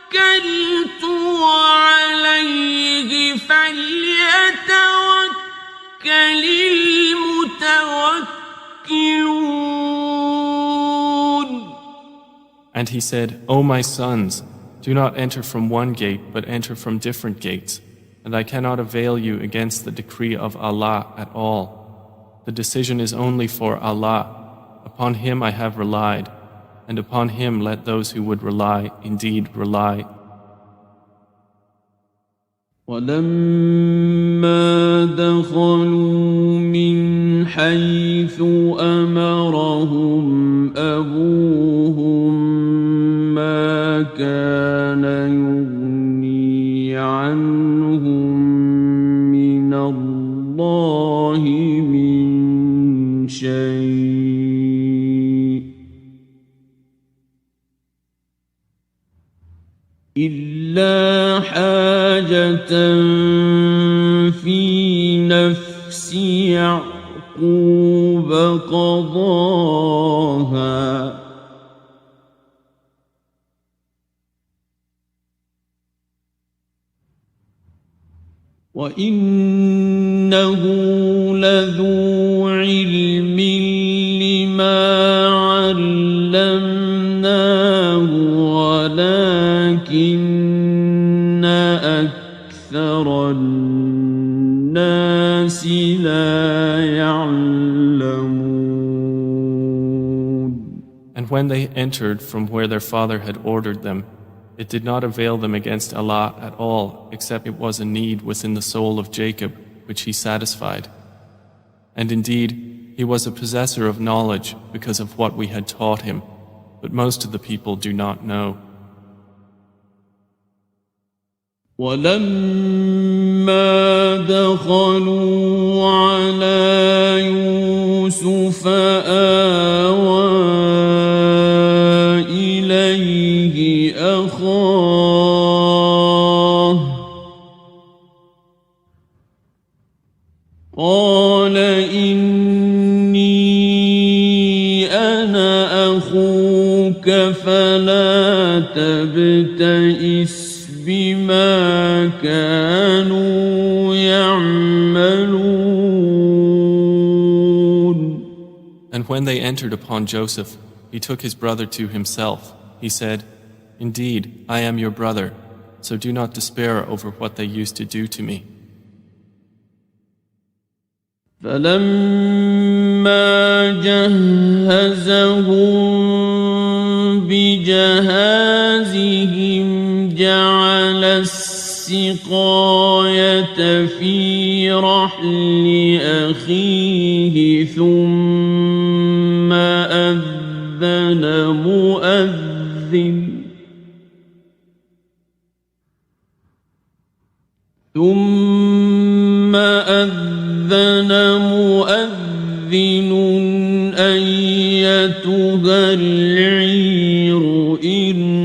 توكلت وعليه فليتوكل المتوكلون. And he said, O my sons, do not enter from one gate, but enter from different gates, and I cannot avail you against the decree of Allah at all. The decision is only for Allah. Upon Him I have relied, and upon Him let those who would rely indeed rely. ولما دخلوا من حيث أمرهم أبوهم ما كان يغني عنهم من الله من شيء إلا حاجة في نفس يعقوب قضاها وإنه لذو علم لما علمناه ولكن أكثر الناس لا يعلمون. And when they entered from where their father had ordered them, it did not avail them against Allah at all, except it was a need within the soul of Jacob, which he satisfied. And indeed, he was a possessor of knowledge because of what we had taught him, but most of the people do not know. ولما دخلوا على يوسف آوى إليه أخاه قال إني أنا أخوك فلا تبتئس بما كانوا يعملون. And when they entered upon Joseph, he took his brother to himself. He said, Indeed, I am your brother, so do not despair over what they used to do to me. فلما جهزهم بجهازهم جعل السقاية في رحل أخيه ثم أذن مؤذن أيتها العير إنكم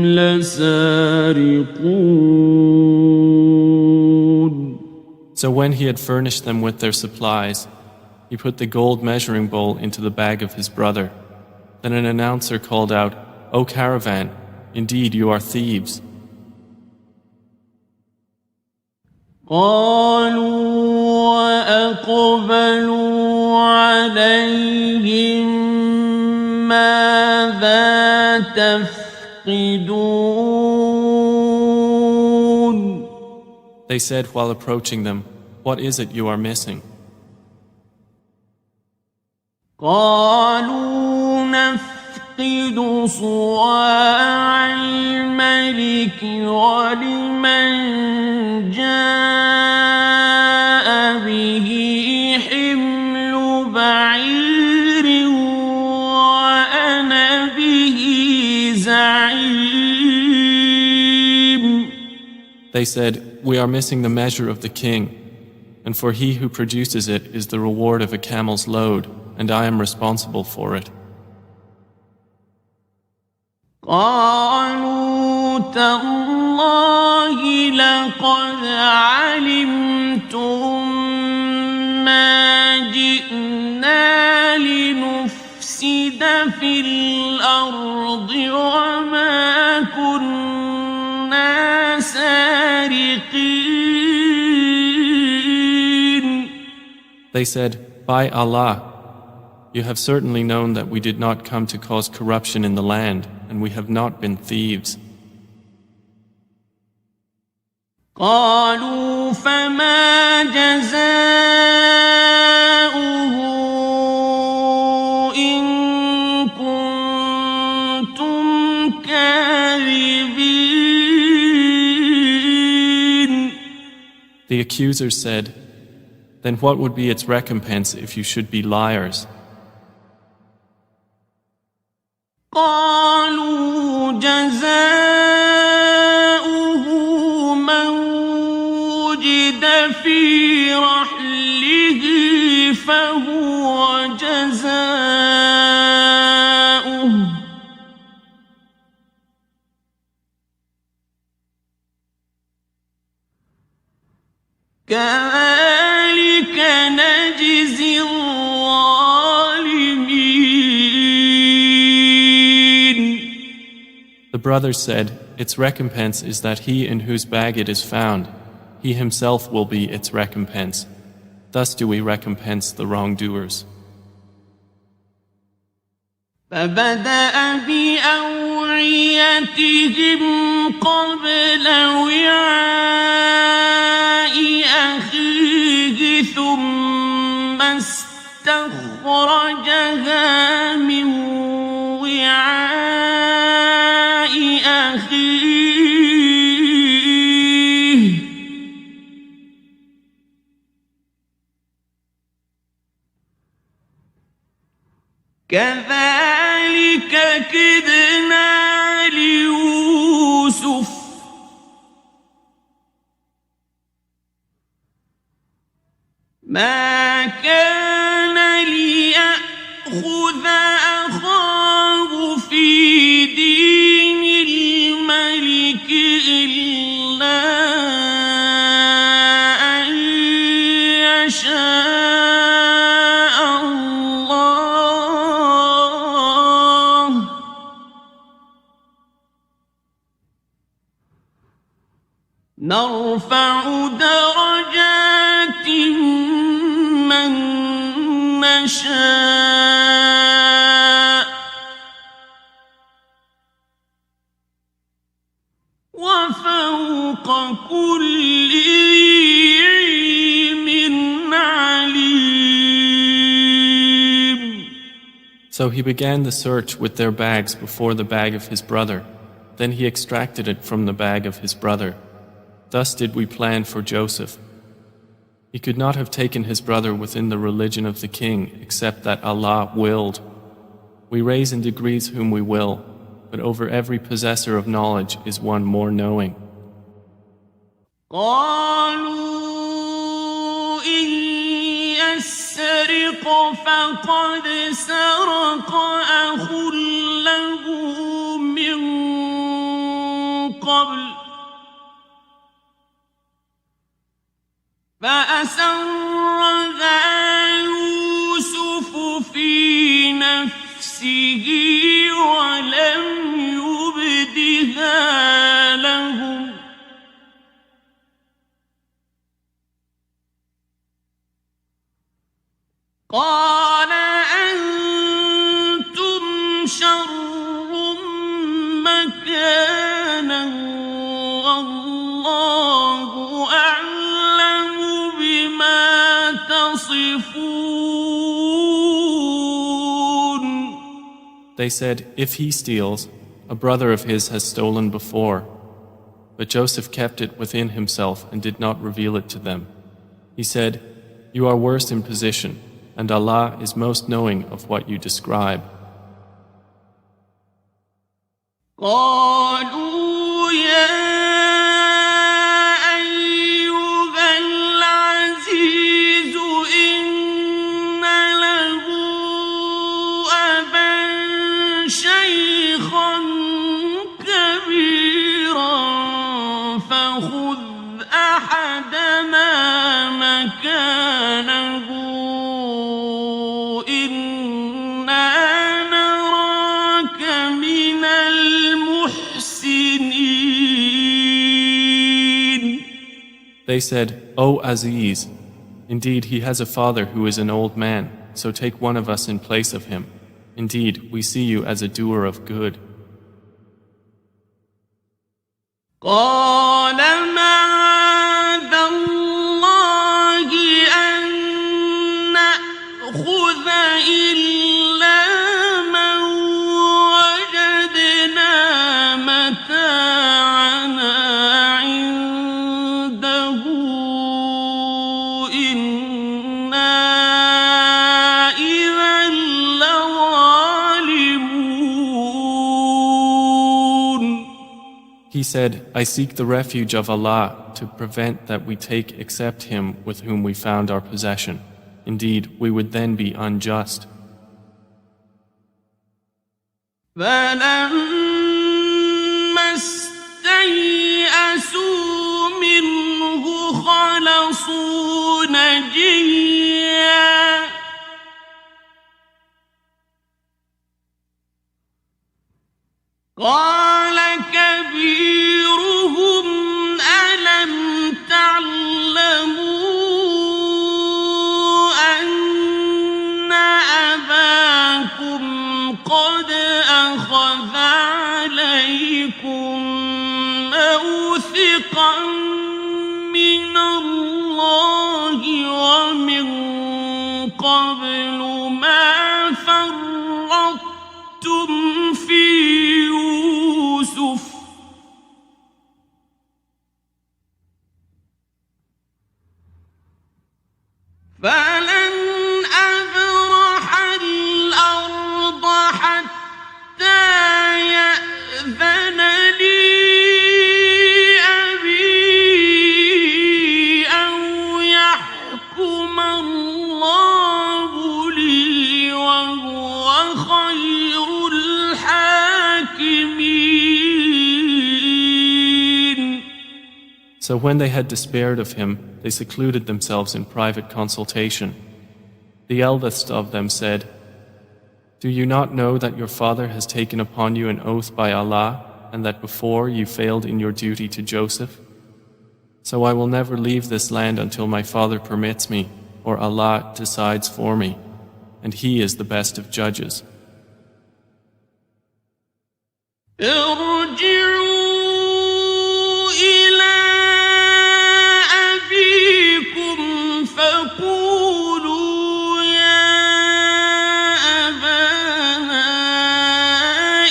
لسارقون. So when he had furnished them with their supplies, he put the gold measuring bowl into the bag of his brother. Then an announcer called out, O caravan, indeed you are thieves. قالوا وأقبلوا عليهم ماذا تفقدون. They said while approaching them, What is it you are missing? قالوا نفقد صواع الملك ولمن جاء به حمل بعير وأنا به زعيم. They said, We are missing the measure of the king, and for he who produces it is the reward of a camel's load, and I am responsible for it. قالوا تالله لقد علمتم ما جئنا لنفسد في الأرض وما كنا سارقين. They said, By Allah, you have certainly known that we did not come to cause corruption in the land, and we have not been thieves. قالوا فما جزاؤه إن كنتم كاذبين. The accusers said, Then what would be its recompense if you should be liars? قالوا جزاؤه من وجد في رحله فهو جزاؤه كذلك نجزي الظالمين. The brothers said, Its recompense is that he in whose bag it is found, he himself will be its recompense. Thus do we recompense the wrongdoers. فبدأ بأوعيتهم قبل وعاء أخيه ثم استخرجها من وعاء أخيه كذلك كدنا ليوسف ما كان ليأخذ أخاه في دين الملك إلا أن يشاء الله نرفع درجات من نشاء وفوق كل ذي علم عليم. So he began the search with their bags before the bag of his brother. Then he extracted it from the bag of his brother. Thus did we plan for Joseph. He could not have taken his brother within the religion of the king except that Allah willed. We raise in degrees whom we will, but over every possessor of knowledge is one more knowing. قالوا إن يسرق فقد سرق أخ له من قبل فأسرها يوسف في نفسه ولم يبدها لهم قال أنتم شر مكانا والله أعلم بما تصفون. They said, If he steals, a brother of his has stolen before. But Joseph kept it within himself and did not reveal it to them. He said, You are worst in position, and Allah is most knowing of what you describe. قالوا يا أيها العزيز إن له أبا شيخا كبيرا فخذ أحدنا مكانه إنا They said, O Aziz, indeed he has a father who is an old man, so take one of us in place of him. Indeed, we see you as a doer of good. قال معاذ الله أن نأخذ إلا من وجدنا متاعنا عنده إنا إذا لظالمون. He said, I seek the refuge of Allah to prevent that we take except him with whom we found our possession. Indeed, we would then be unjust. فلما استيئسوا منه خلصوا نجيا قال كبيرهم ألم تعلموا أن أباكم قد أخذ عليكم موثقا من الله ومن قبل ما فرطتم في يوسف فلن أبرح الأرض حتى يأذن لي أبي أو يحكم الله لي وهو خير الحاكمين. So when they had despaired of him, they secluded themselves in private consultation. The eldest of them said, Do you not know that your father has taken upon you an oath by Allah, and that before you failed in your duty to Joseph? So I will never leave this land until my father permits me, or Allah decides for me, and He is the best of judges. ارجعوا إلى أبيكم فقولوا يا أبانا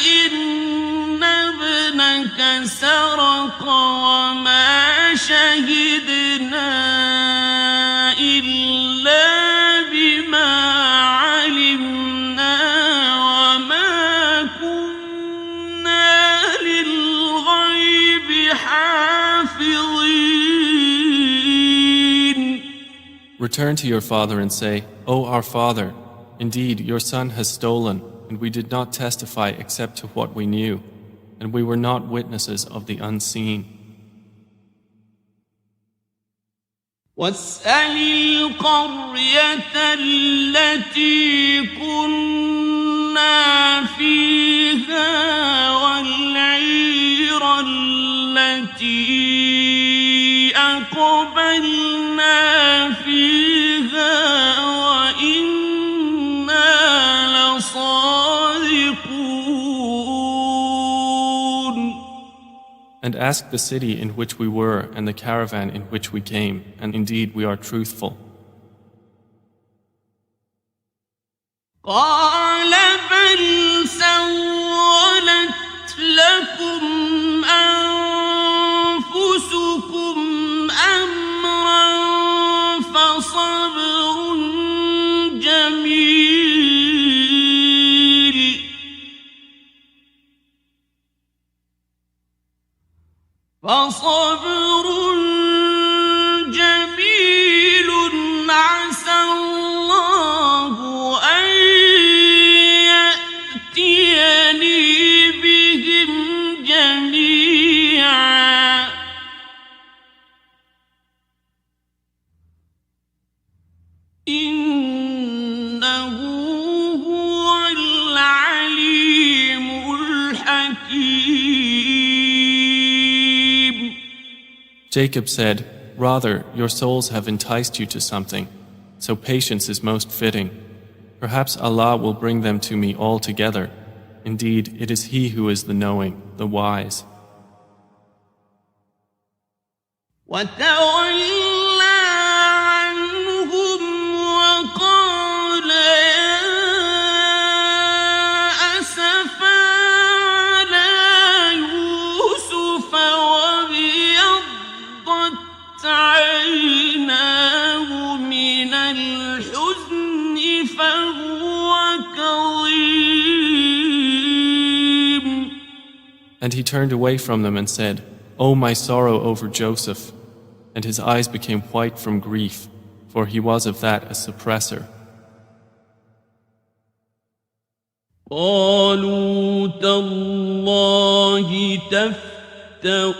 إن ابنك سرق وما شهدنا إلا بما علمنا وما كنا للغيب حافظين. Return to your father and say, O our father, indeed your son has stolen, and we did not testify except to what we knew, and we were not witnesses of the unseen. واسأل القرية التي كنا فيها والعير التي أقبلنا فيها وإنا لصادقون. And ask the city in which we were and the caravan in which we came, and indeed we are truthful. قال بل سولت لكم أنفسكم أمرا فصبر جميل عسى الله أن يأتيني بهم جميعا إنه هو العليم الحكيم. Jacob said, "Rather, your souls have enticed you to something, so patience is most fitting. Perhaps Allah will bring them to me all together. Indeed, it is He who is the knowing, the wise." وتولى عنهم وقال يا أسفا على يوسف وابيضت عيناه من الحزن فهو كظيم. And he turned away from them and said, "O my sorrow over Joseph," and his eyes became white from grief, for he was of that a suppressor. قالوا تالله تفتأ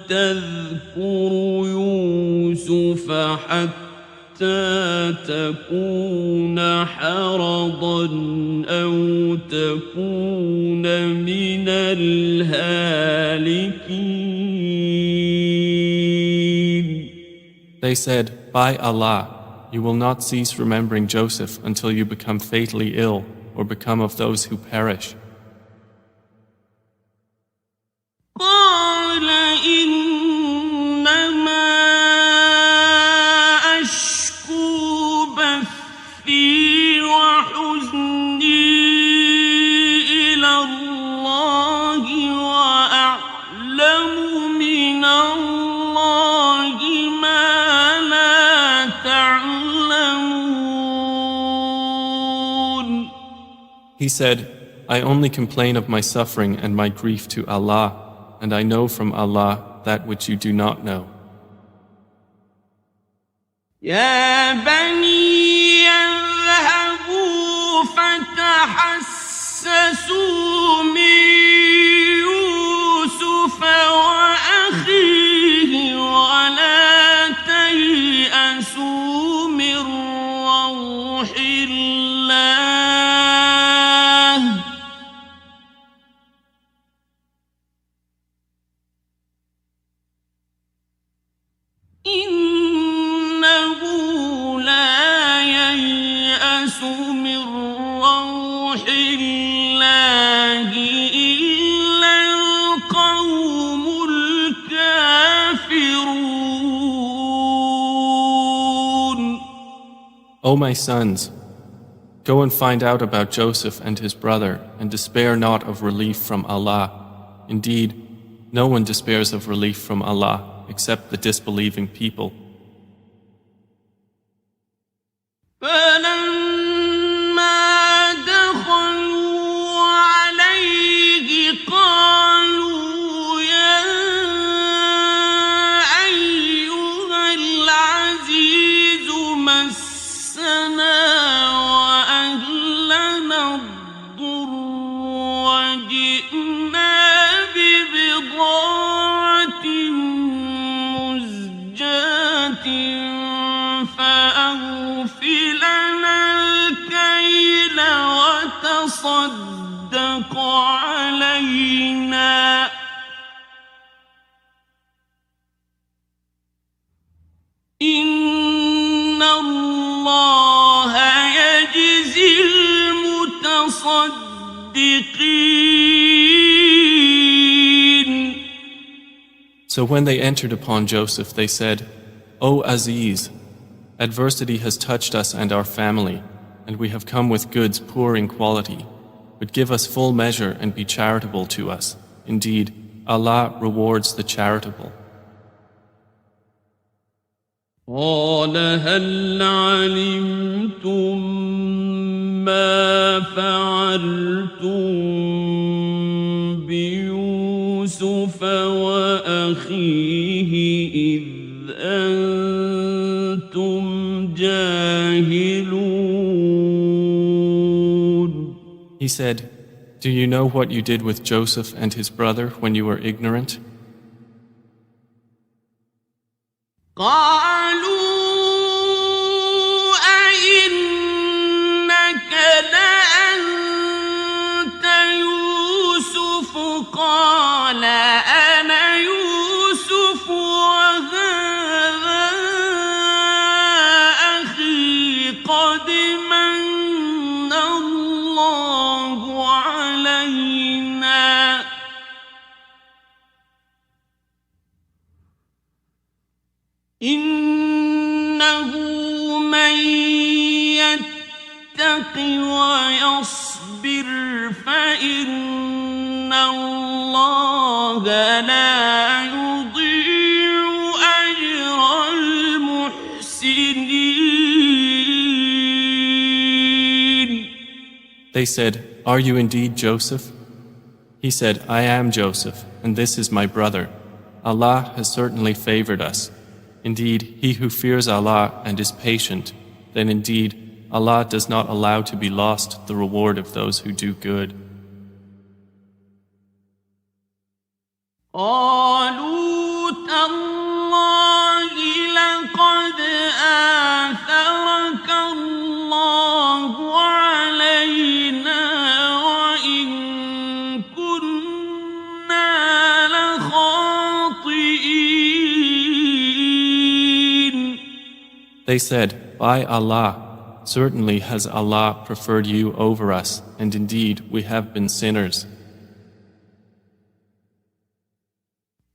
تذكر يوسف حتى تكون حرضا أو تكون من الهالكين. They said, "By Allah, you will not cease remembering Joseph until you become fatally ill or become of those who perish." قال إنما أشكو بثي وحزني إلى الله وأعلم من الله ما لا تعلمون. He said, "I only complain of my suffering and my grief to Allah, and I know from Allah that which you do not know." يا بني اذهبوا فتحسسوا من يوسف وأخيه ولا تيأسوا من روح الله إنه لا ييأس من روح الله إلا القوم الكافرون. O my sons, go and find out about Joseph and his brother, and despair not of relief from Allah. Indeed, no one despairs of relief from Allah except the disbelieving people. فلما دخلوا عليه قالوا يا أيها العزيز مسنا وأهلنا الضر وجئنا ببضاعة مزجاة فأوف لنا الكيل وتصدق علينا إن الله يجزي المتصدقين. So when they entered upon Joseph, they said, "O Aziz, adversity has touched us and our family, and we have come with goods poor in quality. But give us full measure and be charitable to us. Indeed, Allah rewards the charitable." قال هل علمتم ما فعلتم بيوسف وأخيه إذ أنتم جاهلون. He said, "Do you know what you did with Joseph and his brother when you were ignorant?" قالوا أئنك لأنت يوسف قال أنا يوسف وهذا إنه من يتق ويصبر فإن الله لا يضيع أجر المحسنين. They said, "Are you indeed Joseph?" He said, "I am Joseph, and this is my brother. Allah has certainly favored us. Indeed, he who fears Allah and is patient, then indeed Allah does not allow to be lost the reward of those who do good." قالوا تالله لقد آثرك الله علينا وإن كنا لخاطئين. They said, "By Allah, certainly has Allah preferred you over us, and indeed we have been sinners."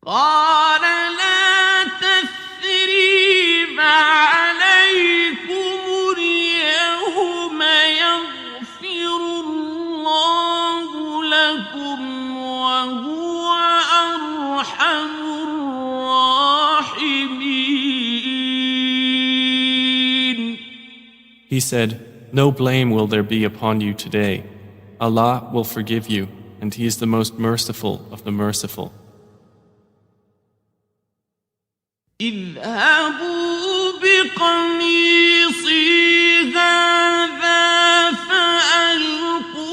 قال لا تثريب عليكم اليوم يغفر الله لكم وهو أرحم الراحمين. He said, "No blame will there be upon you today. Allah will forgive you, and He is the most merciful of the merciful." اذهبوا بقميصي هذا فألقوه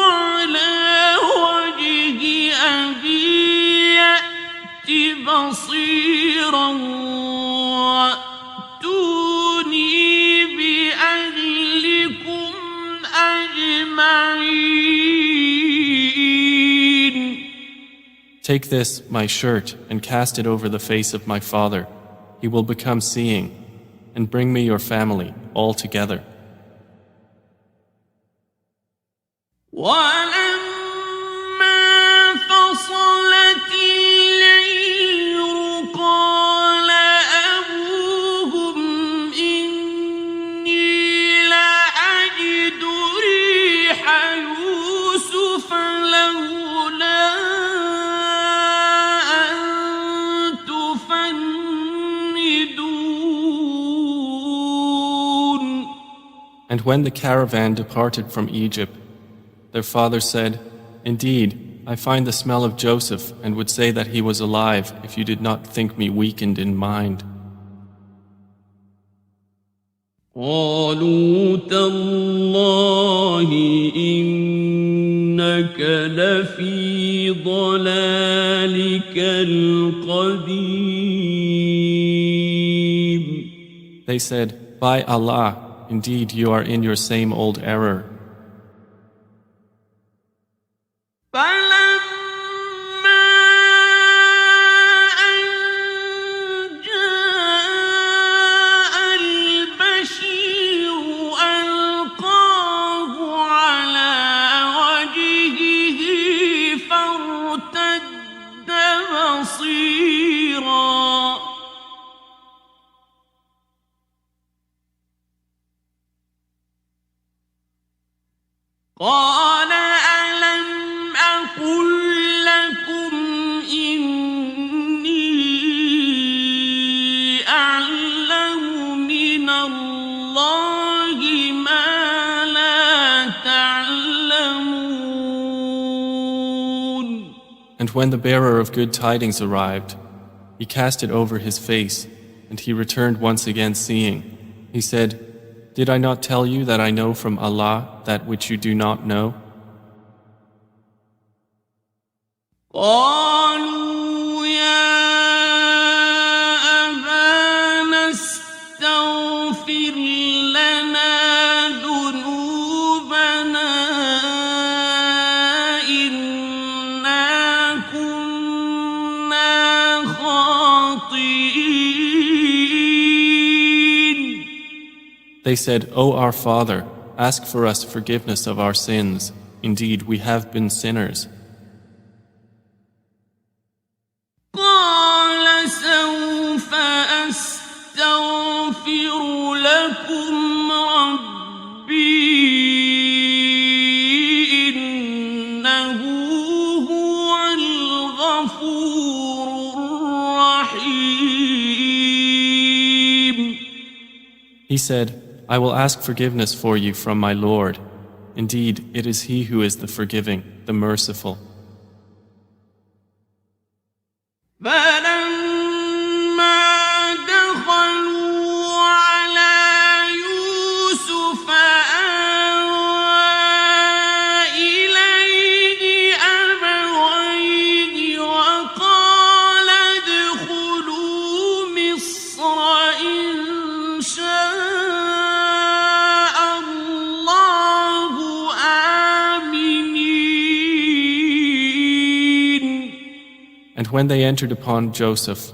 على وجه أبي يأت بصيرا وأتوني بأهلكم أجمعين. Take this, my shirt, and cast it over the face of my father. He will become seeing, and bring me your family all together. ولما فصلت العير قال أبوهم إني لأجد ريح يوسف لولا أن تفندون. And when the caravan departed from Egypt, their father said, "Indeed, I find the smell of Joseph and would say that he was alive if you did not think me weakened in mind." قالوا تالله إنك لفي ضلالك القديم. They said, "By Allah, indeed you are in your same old error." فلما أن جاء البشير ألقاه على وجهه فارتد بصيرا قال ألم أقل لكم إني أعلم من الله ما لا تعلمون. And when the bearer of good tidings arrived, he cast it over his face, and he returned once again seeing. He said, "Did I not tell you that I know from Allah that which you do not know?" قالوا يا أبانا استغفر لنا ذنوبنا إنا كنا خاطئين. They said, "O our Father, ask for us forgiveness of our sins. Indeed, we have been sinners." قال سوف He said, I will ask forgiveness for you from my Lord. Indeed, it is He who is the forgiving, the merciful. فلما دخلوا على يوسف آوى إليه أبويه وقال ادخلوا مصر إن شاء الله آمنين. And when they entered upon Joseph,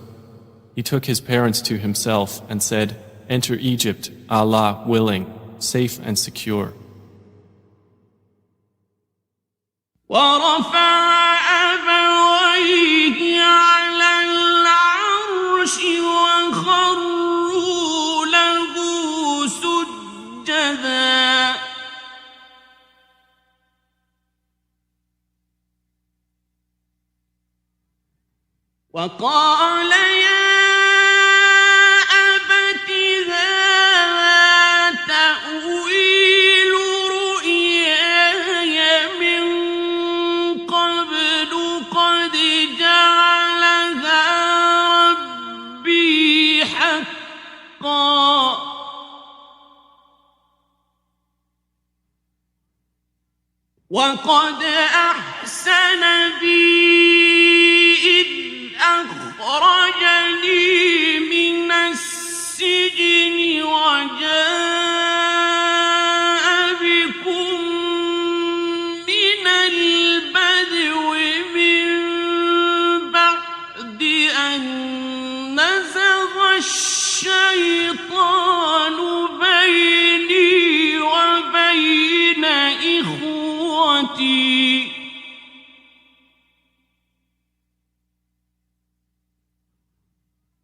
he took his parents to himself and said, Enter Egypt, Allah willing, safe and secure. ورفع أبويه على العرش وخروا له سجدا وقال يا أبت هذا تأويل رؤياي من قبل قد جعلها ربي حقا وقد أحسن بي أخرجني من السجن وجاء بكم من البدو من بعد أن نزغ الشيطان بيني وبين إخوتي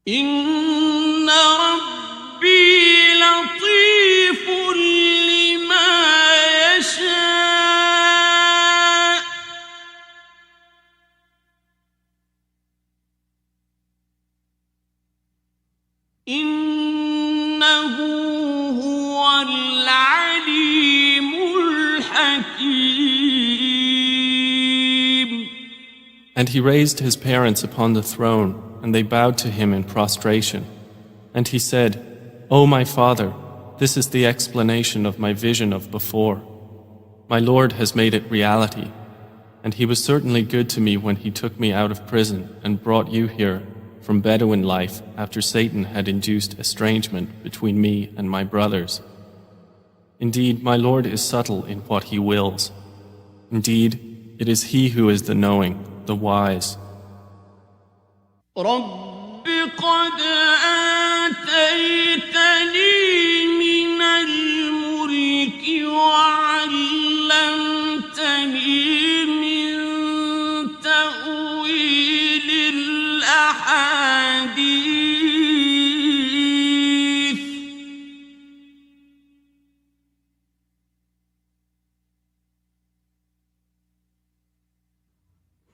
إن ربي لطيف لما يشاء إنه هو العليم الحكيم. And he raised his parents upon the throne, and they bowed to him in prostration. And he said, O my father, this is the explanation of my vision of before. My Lord has made it reality, and he was certainly good to me when he took me out of prison and brought you here from Bedouin life after Satan had induced estrangement between me and my brothers. Indeed, my Lord is subtle in what he wills. Indeed, it is he who is the knowing, the wise. رب قد آتيتني من الملك وعلمتني من تأويل الأحاديث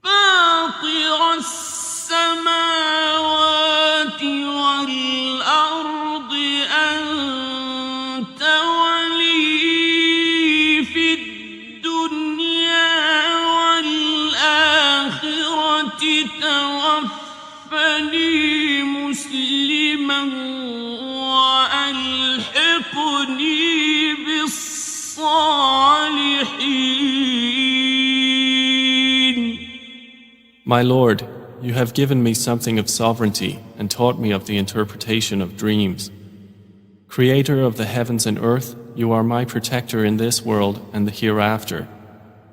فاطر السماوات والأرض أنت ولي في الدنيا والآخرة توفني مسلما وألحقني بالصالحين. My Lord, you have given me something of sovereignty and taught me of the interpretation of dreams. Creator of the heavens and earth, you are my protector in this world and the hereafter.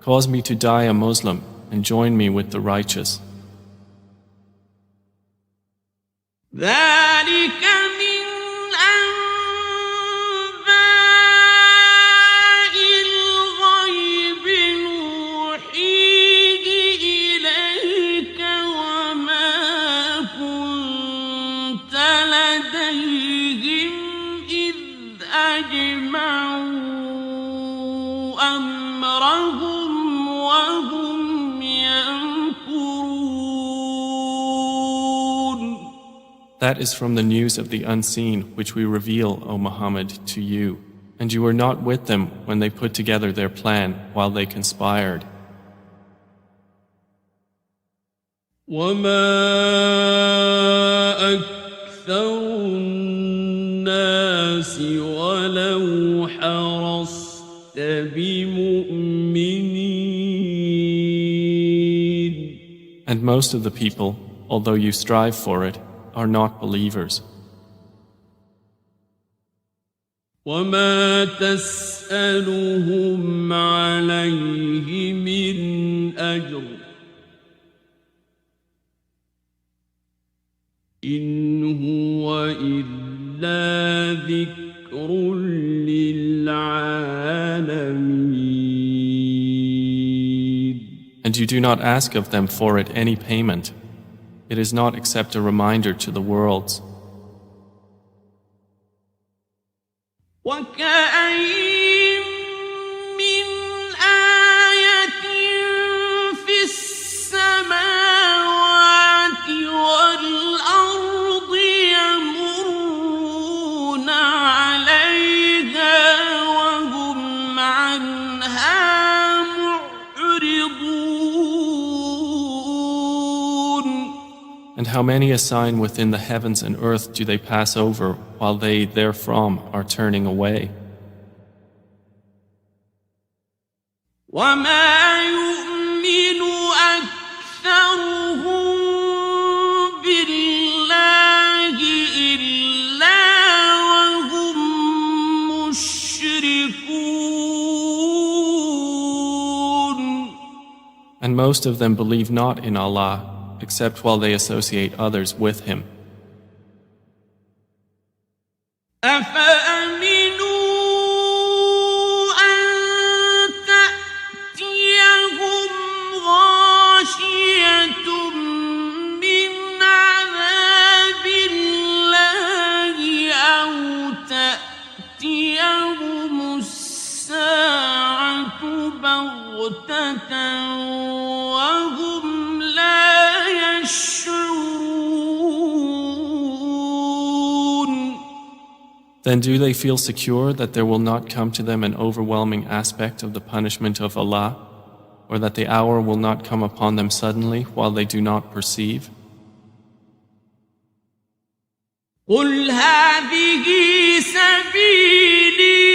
Cause me to die a Muslim and join me with the righteous. ذلك من أنباء الغيب نوحيه إليك وما كنت لديهم إذ أجمعوا أمرهم وهم يمكرون. That is from the news of the unseen which we reveal, O Muhammad, to you. And you were not with them when they put together their plan while they conspired. وما أكثر الناس ولو حرصت بمؤمنين. And most of the people, although you strive for it, are not believers. وما تسألهم عليه من أجر إن هو إلا ذكر للعالمين. And you do not ask of them for it any payment. It is not except a reminder to the worlds. وكأين من آية في السماوات والأرض يمرون عليها وهم عنها معرضون. And how many a sign within the heavens and earth do they pass over while they therefrom are turning away? وما يؤمن أكثرهم بالله إلا وهم مشركون. And most of them believe not in Allah, except while they associate others with Him. أفأمنوا أن تأتيهم غاشية من عذاب الله أو تأتيهم الساعة بغتة وهم لا يشعرون. Then do they feel secure that there will not come to them an overwhelming aspect of the punishment of Allah, or that the hour will not come upon them suddenly while they do not perceive? قل هذه سبيلي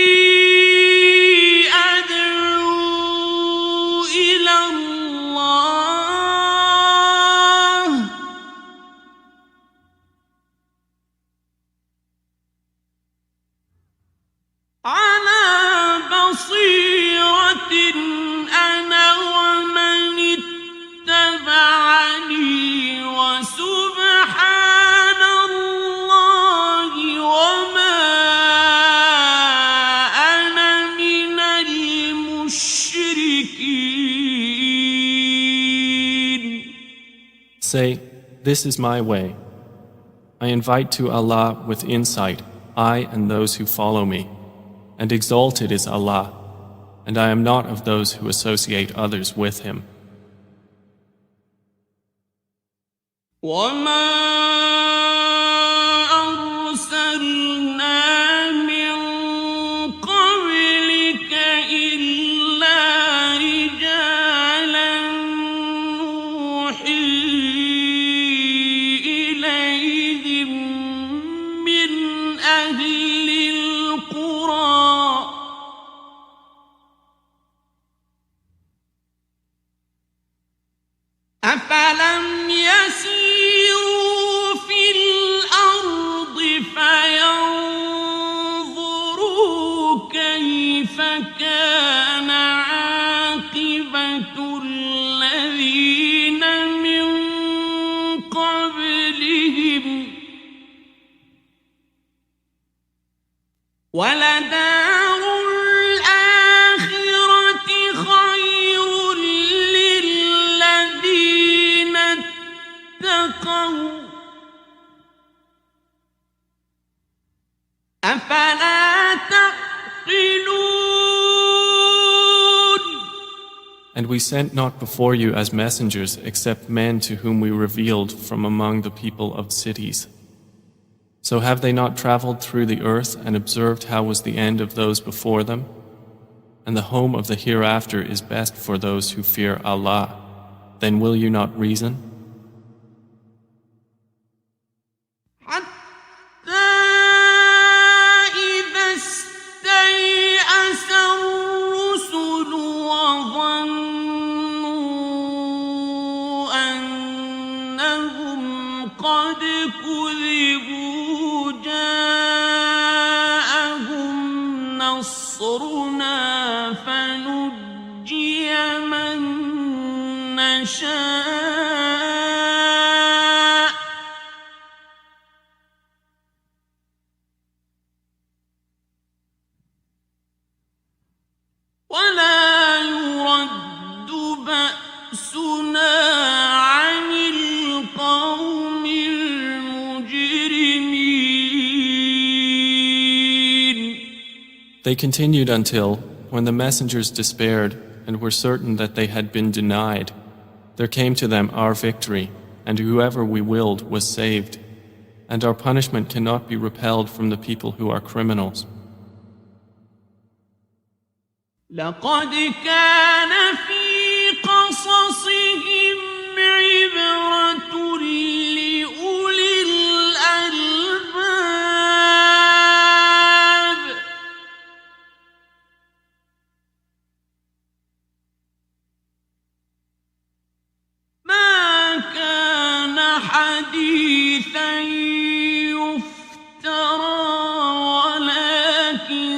أدعو إلى الله على بصيرة أنا ومن اتبعني وسبحان الله وما أنا من المشركين. Say, this is my way. I invite to Allah with insight, I and those who follow me. And exalted is Allah, and I am not of those who associate others with Him. وما أرسلنا من قبلك إلا رجالا نوحي إليهم من أهل القرى أفلم يسيروا في الأرض فينظروا كيف كان عاقبة الذين من قبلهم ولدار الآخرة خير للذين اتقوا أفلا تعقلون. And we sent not before you as messengers except men to whom we revealed from among the people of cities. So have they not traveled through the earth and observed how was the end of those before them? And the home of the hereafter is best for those who fear Allah. Then will you not reason? قد كذبوا جاءهم نصرنا فنجي من نشاء ولا يرد بأسنا عن القوم المجرمين. They continued until, when the messengers despaired and were certain that they had been denied, there came to them our victory, and whoever we willed was saved, and our punishment cannot be repelled from the people who are criminals. لقد كان في قصصهم عبرة لأولي الألباب ما كان حديثا يفترى ولكن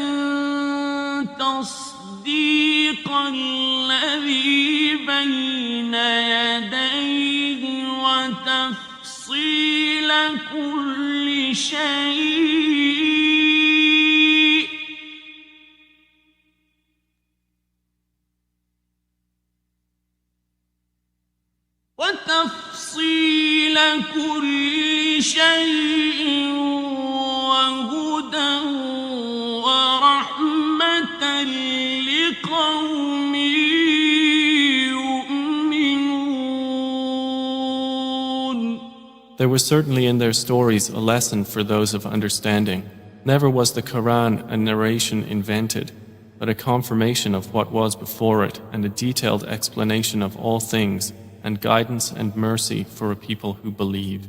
تصديق الذي بين يديه وتفصيل كل شيء وهدى ورحمة لقوم يؤمنون. There was certainly in their stories a lesson for those of understanding. Never was the Quran a narration invented, but a confirmation of what was before it and a detailed explanation of all things and guidance and mercy for a people who believe.